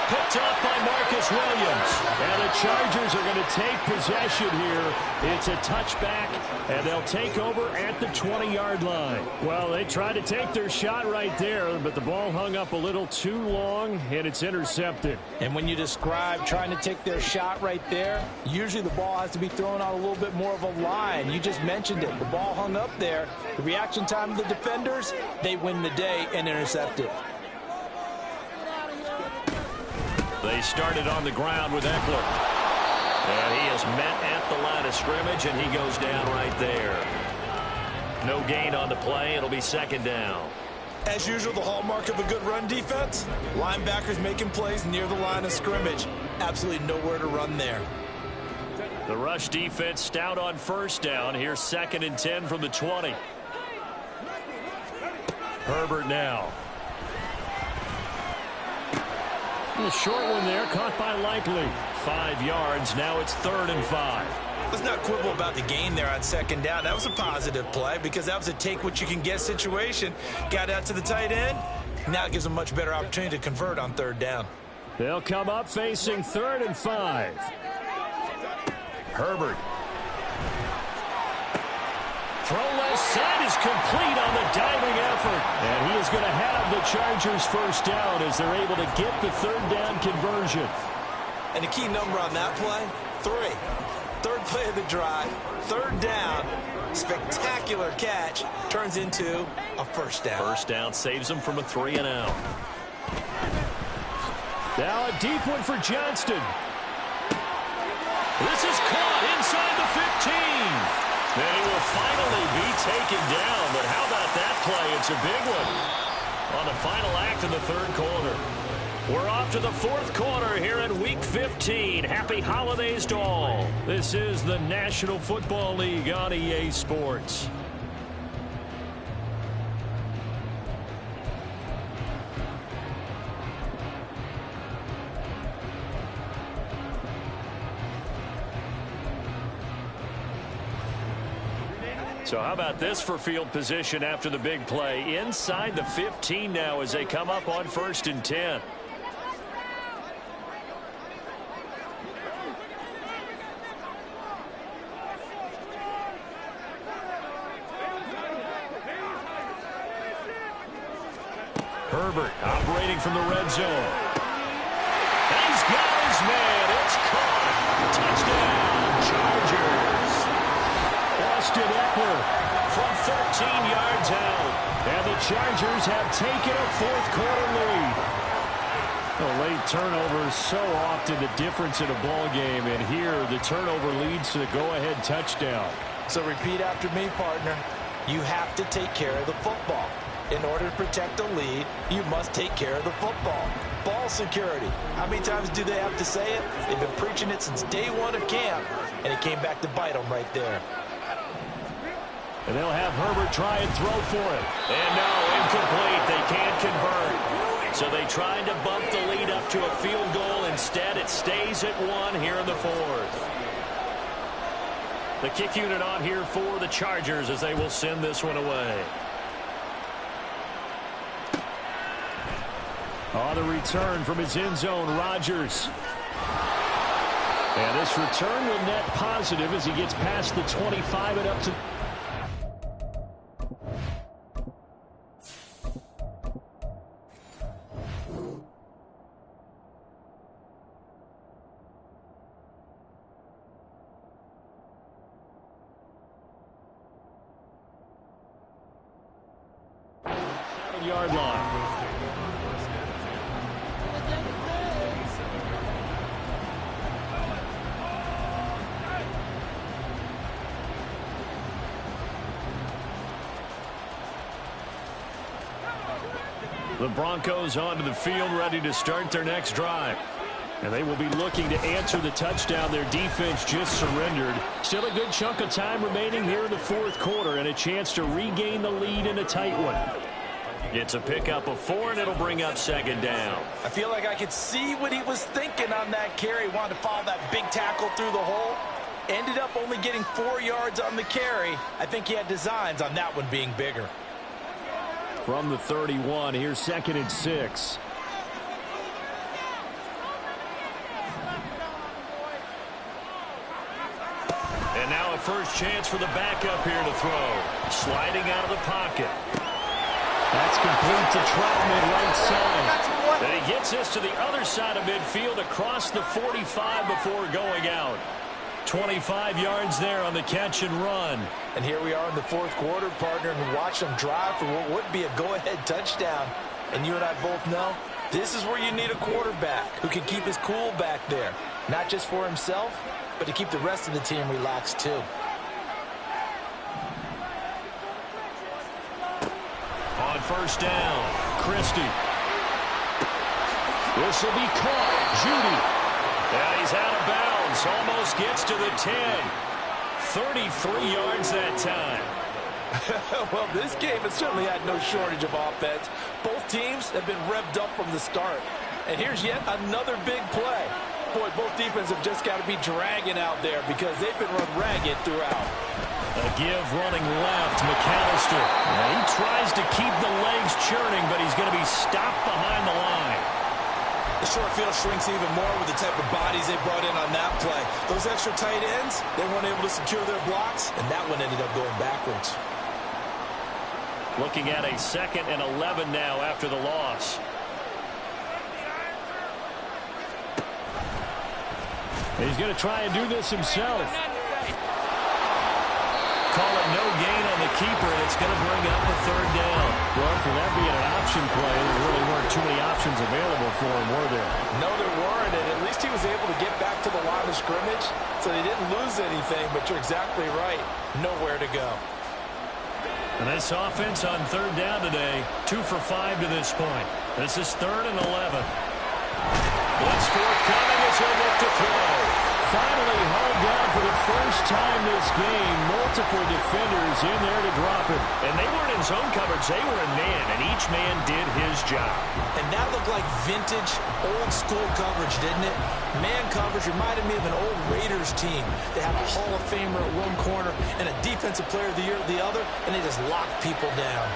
Picked up by Marcus Williams. And the Chargers are going to take possession here. It's a touchback, and they'll take over at the 20-yard line. Well, they tried to take their shot right there, but the ball hung up a little too long, and it's intercepted. And when you describe trying to take their shot right there, usually the ball has to be thrown out a little bit more of a line. You just mentioned it. The ball hung up there. The reaction time of the defenders, they win the day and intercept it. They started on the ground with Eckler. And he is met at the line of scrimmage, and he goes down right there. No gain on the play. It'll be 2nd down. As usual, the hallmark of a good run defense, linebackers making plays near the line of scrimmage. Absolutely nowhere to run there. The rush defense stout on 1st down. Here's 2nd and 10 from the 20. Herbert now. A short one there, caught by Likely. 5 yards. Now it's 3rd and 5. Let's not quibble about the gain there on 2nd down. That was a positive play because that was a take-what-you-can-get situation. Got out to the tight end. Now it gives them a much better opportunity to convert on 3rd down. They'll come up facing 3rd and 5. Herbert. Throw left side is complete on the diving effort. And he is going to have the Chargers 1st down as they're able to get the 3rd down conversion. And the key number on that play, 3. 3rd play of the drive, 3rd down, spectacular catch, turns into a 1st down. 1st down saves them from a 3 and out. Now a deep one for Johnston. This is caught inside the 15. Then he will finally be taken down. But how about that play? It's a big one on the final act of the 3rd quarter. We're off to the 4th quarter here in Week 15. Happy holidays to all. This is the National Football League on EA Sports. So how about this for field position after the big play? Inside the 15 now as they come up on 1st and 10. Herbert operating from the red zone. He's got his man. It's caught. Touchdown, Chargers. Austin Eckler from 13 yards out. And the Chargers have taken a 4th quarter lead. A late turnover, so often the difference in a ball game. And here the turnover leads to the go-ahead touchdown. So repeat after me, partner. You have to take care of the football. In order to protect a lead, you must take care of the football. Ball security. How many times do they have to say it? They've been preaching it since day 1 of camp, and it came back to bite them right there. And they'll have Herbert try and throw for it. And no, incomplete. They can't convert. So they tried to bump the lead up to a field goal. Instead, it stays at 1 here in the 4th. The kick unit on here for the Chargers as they will send this one away. On the return from his end zone, Rodgers. And this return will net positive as he gets past the 25 and up to... yard line. The Broncos onto the field, ready to start their next drive. And they will be looking to answer the touchdown their defense just surrendered. Still a good chunk of time remaining here in the fourth quarter and a chance to regain the lead in a tight one. It's a pickup of 4, and it'll bring up second down. I feel like I could see what he was thinking on that carry. Wanted to follow that big tackle through the hole. Ended up only getting 4 yards on the carry. I think he had designs on that one being bigger. From the 31, here's 2nd and 6. And now a first chance for the backup here to throw. Sliding out of the pocket. That's complete to Troutman, right side. And he gets this to the other side of midfield across the 45 before going out. 25 yards there on the catch and run. And here we are in the fourth quarter, partner, and watch them drive for what would be a go-ahead touchdown. And you and I both know this is where you need a quarterback who can keep his cool back there. Not just for himself, but to keep the rest of the team relaxed too. On first down, Christie. This will be caught. Judy. And he's out of bounds. Almost gets to the 10. 33 yards that time. Well, this game has certainly had no shortage of offense. Both teams have been revved up from the start. And here's yet another big play. Boy, both defenses have just got to be dragging out there because they've been run ragged throughout. A give running left, McAllister. And he tries to keep the legs churning, but he's going to be stopped behind the line. The short field shrinks even more with the type of bodies they brought in on that play. Those extra tight ends, they weren't able to secure their blocks, and that one ended up going backwards. Looking at a 2nd and 11 now after the loss. He's going to try and do this himself. Call it no gain on the keeper, and it's going to bring up a 3rd down. Well, for that being an option play, there really weren't too many options available for him, were there? No, there weren't, and at least he was able to get back to the line of scrimmage, so they didn't lose anything, but you're exactly right. Nowhere to go. And this offense on 3rd down today, 2 for 5 to this point. This is 3rd and 11. Blitz forthcoming as he'll look to throw. Finally hauled down for the first time this game. Multiple defenders in there to drop him. And they weren't in zone coverage. They were in man, and each man did his job. And that looked like vintage, old-school coverage, didn't it? Man coverage reminded me of an old Raiders team. They had a Hall of Famer at one corner and a Defensive Player of the Year at the other, and they just locked people down.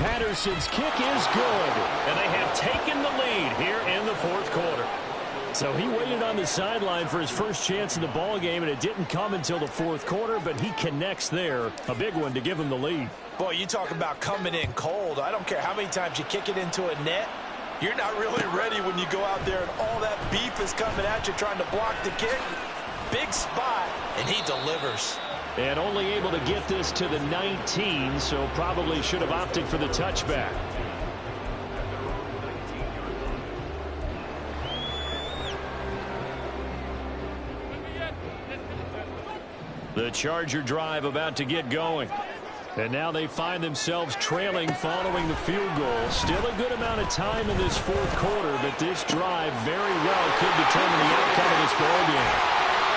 Patterson's kick is good, and they have taken the lead here in the fourth quarter. So he waited on the sideline for his first chance in the ball game, and it didn't come until the fourth quarter, but he connects there. A big one to give him the lead. Boy, you talk about coming in cold. I don't care how many times you kick it into a net. You're not really ready when you go out there and all that beef is coming at you trying to block the kick. Big spot, and he delivers. And only able to get this to the 19, so probably should have opted for the touchback. The Charger drive about to get going. And now they find themselves trailing following the field goal. Still a good amount of time in this fourth quarter, but this drive very well could determine the outcome of this ball game.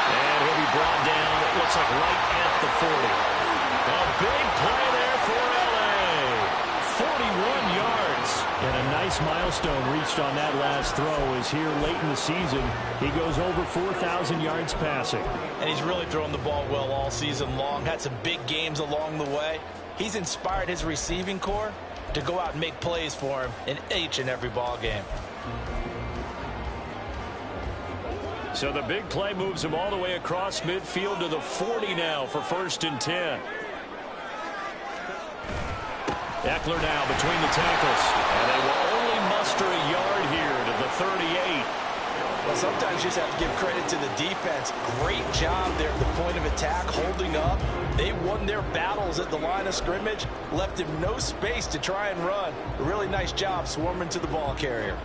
And he'll be brought down, it looks like right at the 40. A big play there for L.A. 41 yards. And a nice nice milestone reached on that last throw as here late in the season he goes over 4,000 yards passing. And he's really thrown the ball well all season long. Had some big games along the way. He's inspired his receiving corps to go out and make plays for him in each and every ball game. So the big play moves him all the way across midfield to the 40 now for 1st and 10. Eckler now between the tackles. And they will only muster a yard here to the 38. Well, sometimes you just have to give credit to the defense. Great job there at the point of attack, holding up. They won their battles at the line of scrimmage, left him no space to try and run. A really nice job swarming to the ball carrier.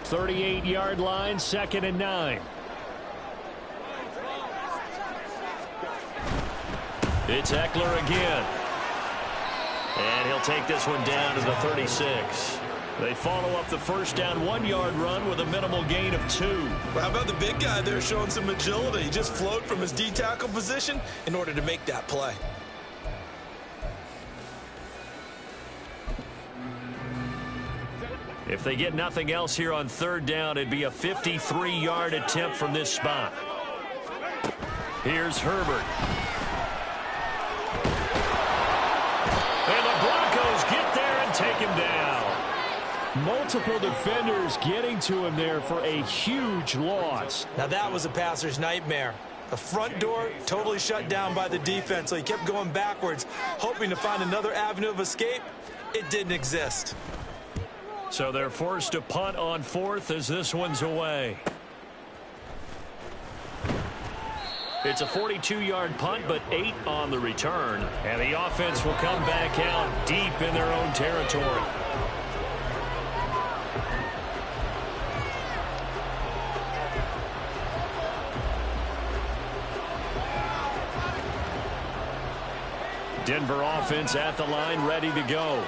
.38-yard line, 2nd and 9. It's Eckler again. And he'll take this one down to the 36. They follow up the first down 1-yard run with a minimal gain of 2. Well, how about the big guy there showing some agility? He just flowed from his D-tackle position in order to make that play. If they get nothing else here on 3rd down, it'd be a 53-yard attempt from this spot. Here's Herbert. And the Broncos get there and take him down. Multiple defenders getting to him there for a huge loss. Now that was a passer's nightmare. The front door totally shut down by the defense, so he kept going backwards, hoping to find another avenue of escape. It didn't exist. So they're forced to punt on 4th as this one's away. It's a 42-yard punt, but 8 on the return. And the offense will come back out deep in their own territory. Denver offense at the line, ready to go.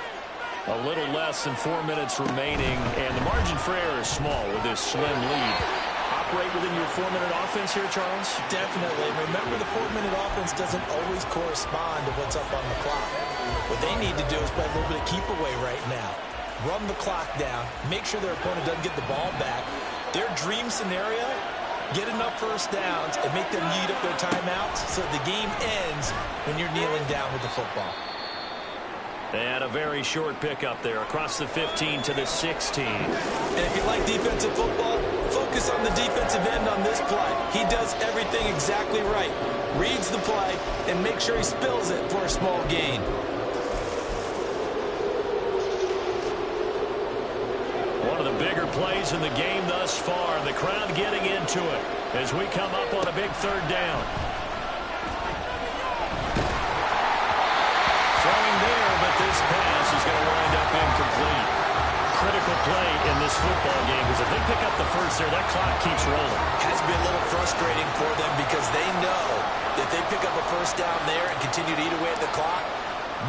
A little less than 4 minutes remaining, and the margin for error is small with this slim lead. Operate within your 4-minute offense here, Charles? Definitely. Remember, the 4-minute offense doesn't always correspond to what's up on the clock. What they need to do is play a little bit of keep away right now. Run the clock down. Make sure their opponent doesn't get the ball back. Their dream scenario, get enough first downs and make them eat up their timeouts so the game ends when you're kneeling down with the football. And a very short pickup there across the 15 to the 16. And if you like defensive football, focus on the defensive end on this play. He does everything exactly right. Reads the play and makes sure he spills it for a small gain. One of the bigger plays in the game thus far. The crowd getting into it as we come up on a big 3rd down. Throwing there, but this pass is going to wind up incomplete. Critical play in this football game because if they pick up the first there, that clock keeps rolling. Has to be a little frustrating for them because they know that they pick up a first down there and continue to eat away at the clock,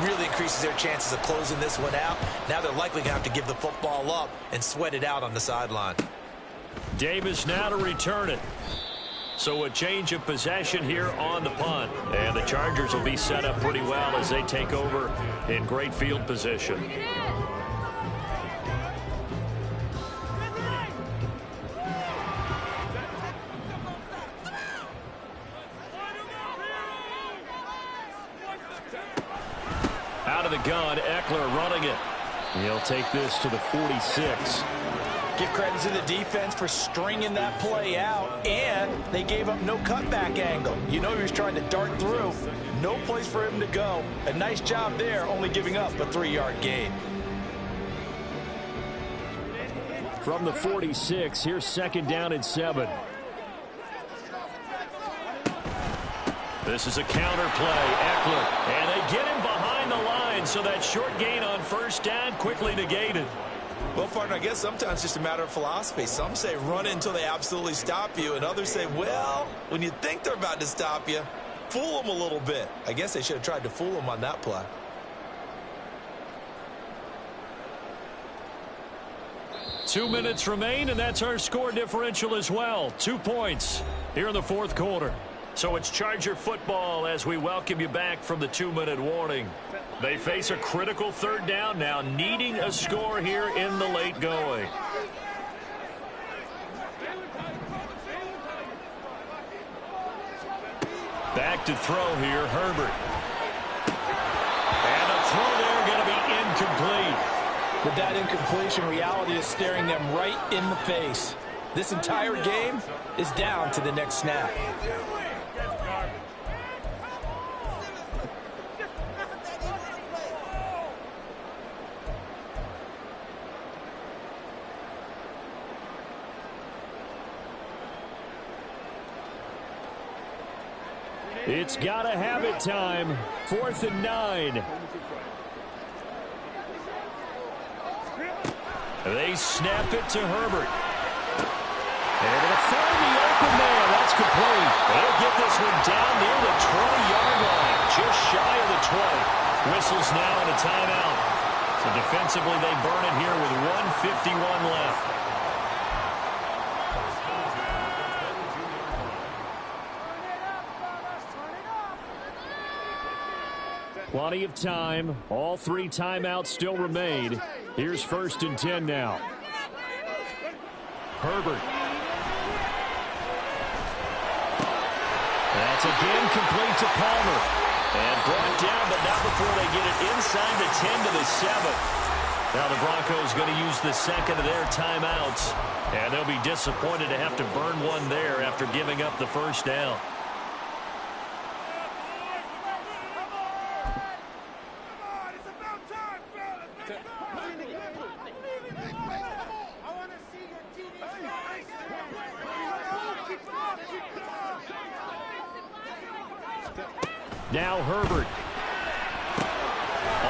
really increases their chances of closing this one out. Now they're likely going to have to give the football up and sweat it out on the sideline. Davis now to return it. So a change of possession here on the punt. And the Chargers will be set up pretty well as they take over in great field position. Out of the gun, Eckler running it. He'll take this to the 46. Give credit to the defense for stringing that play out, and they gave up no cutback angle. You know he was trying to dart through. No place for him to go. A nice job there, only giving up a 3-yard gain. From the 46, here's 2nd down and 7. This is a counter play. Eckler, and they get him behind the line, so that short gain on 1st down quickly negated. Well, partner, I guess sometimes it's just a matter of philosophy. Some say run it until they absolutely stop you, and others say, well, when you think they're about to stop you, fool them a little bit. I guess they should have tried to fool them on that play. Two minutes remain, and that's our score differential as well. 2 points here in the 4th quarter. So it's Charger football as we welcome you back from the 2-minute warning. They face a critical third down now, needing a score here in the late going. Back to throw here, Herbert. And a throw there going to be incomplete. With that incompletion, reality is staring them right in the face. This entire game is down to the next snap. It's gotta have it time. 4th and 9. They snap it to Herbert. They're going to find the open man. That's complete. They'll get this one down near the 20-yard line, just shy of the 20. Whistles now and a timeout. So defensively, they burn it here with 1:51 left. Plenty of time. All 3 timeouts still remain. Here's 1st and 10 now. Herbert. That's again complete to Palmer. And brought down, but not before they get it inside the 10 to the 7. Now the Broncos going to use the second of their timeouts. And they'll be disappointed to have to burn one there after giving up the first down. Now Herbert.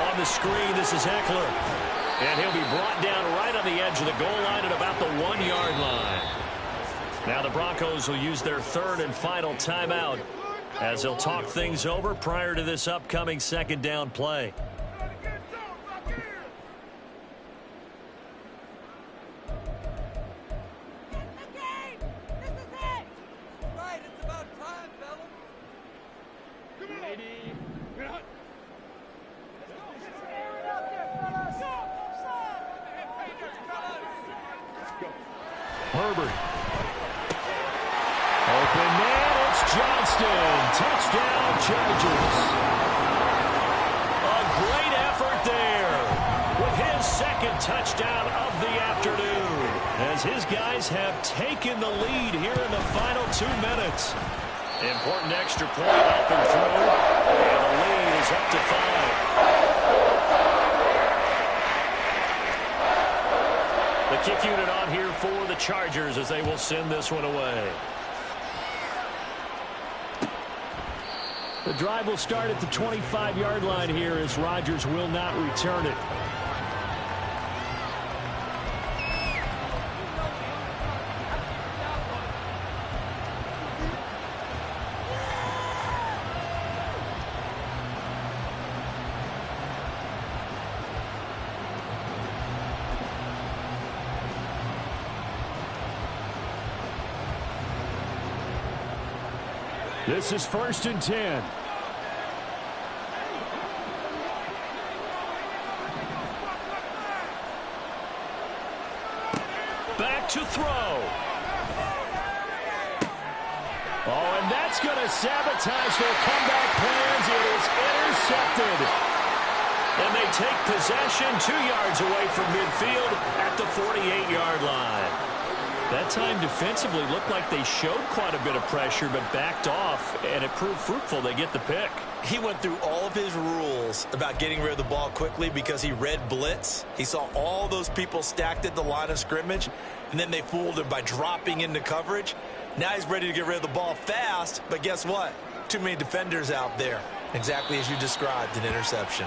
On the screen, this is Eckler. And he'll be brought down right on the edge of the goal line at about the 1-yard line. Now the Broncos will use their 3rd and final timeout as they'll talk things over prior to this upcoming 2nd down play. Herbert. Open man, it's Johnston. Touchdown, Chargers. A great effort there with his 2nd touchdown of the afternoon as his guys have taken the lead here in the final 2 minutes. Important extra point up and through, and the lead is up to 5. The kick unit on here for the Chargers as they will send this one away. The drive will start at the 25-yard line here as Rodgers will not return it. This is 1st and 10. Back to throw. Oh, and that's going to sabotage their comeback plans. It is intercepted. And they take possession 2 yards away from midfield at the 48-yard line. That time defensively looked like they showed quite a bit of pressure but backed off, and it proved fruitful. They get the pick. He went through all of his rules about getting rid of the ball quickly because he read blitz. He saw all those people stacked at the line of scrimmage, and then they fooled him by dropping into coverage. Now he's ready to get rid of the ball fast, but guess what? Too many defenders out there. Exactly as you described, an interception.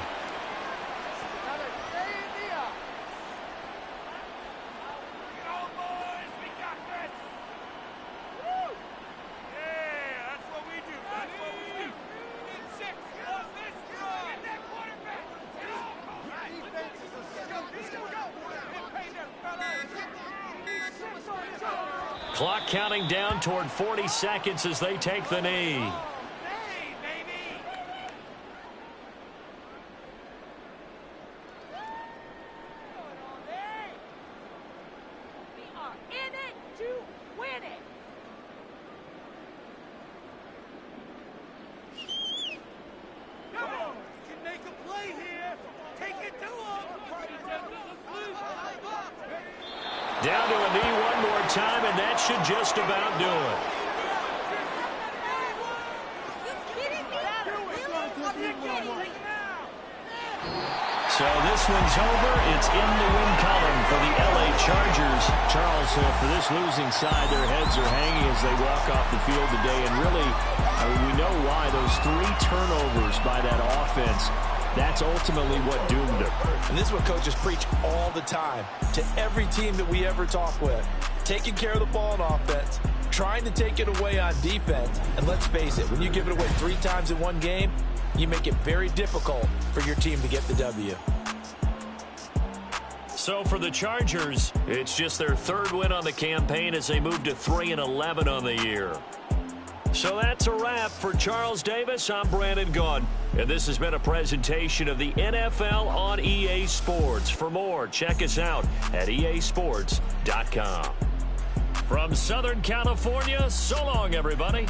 Clock counting down toward 40 seconds as they take the knee. Hey, baby! Going on there. We are in it to win it. Come on, you can make a play here. Take it to him. Down to a knee one more time, and that should just about do it. So this one's over. It's in the win column for the LA Chargers. Charles, for this losing side, their heads are hanging as they walk off the field today. And really, I mean, we know why. Those 3 turnovers by that offense, that's ultimately what doomed them. And this is what coaches preach all the time to every team that we ever talk with. Taking care of the ball on offense, trying to take it away on defense. And let's face it, when you give it away 3 times in one game, you make it very difficult for your team to get the W. So for the Chargers, it's just their 3rd win on the campaign as they move to 3-11 on the year. So that's a wrap. For Charles Davis, I'm Brandon Gaudin, and this has been a presentation of the NFL on EA Sports. For more, check us out at easports.com. From Southern California, so long, everybody.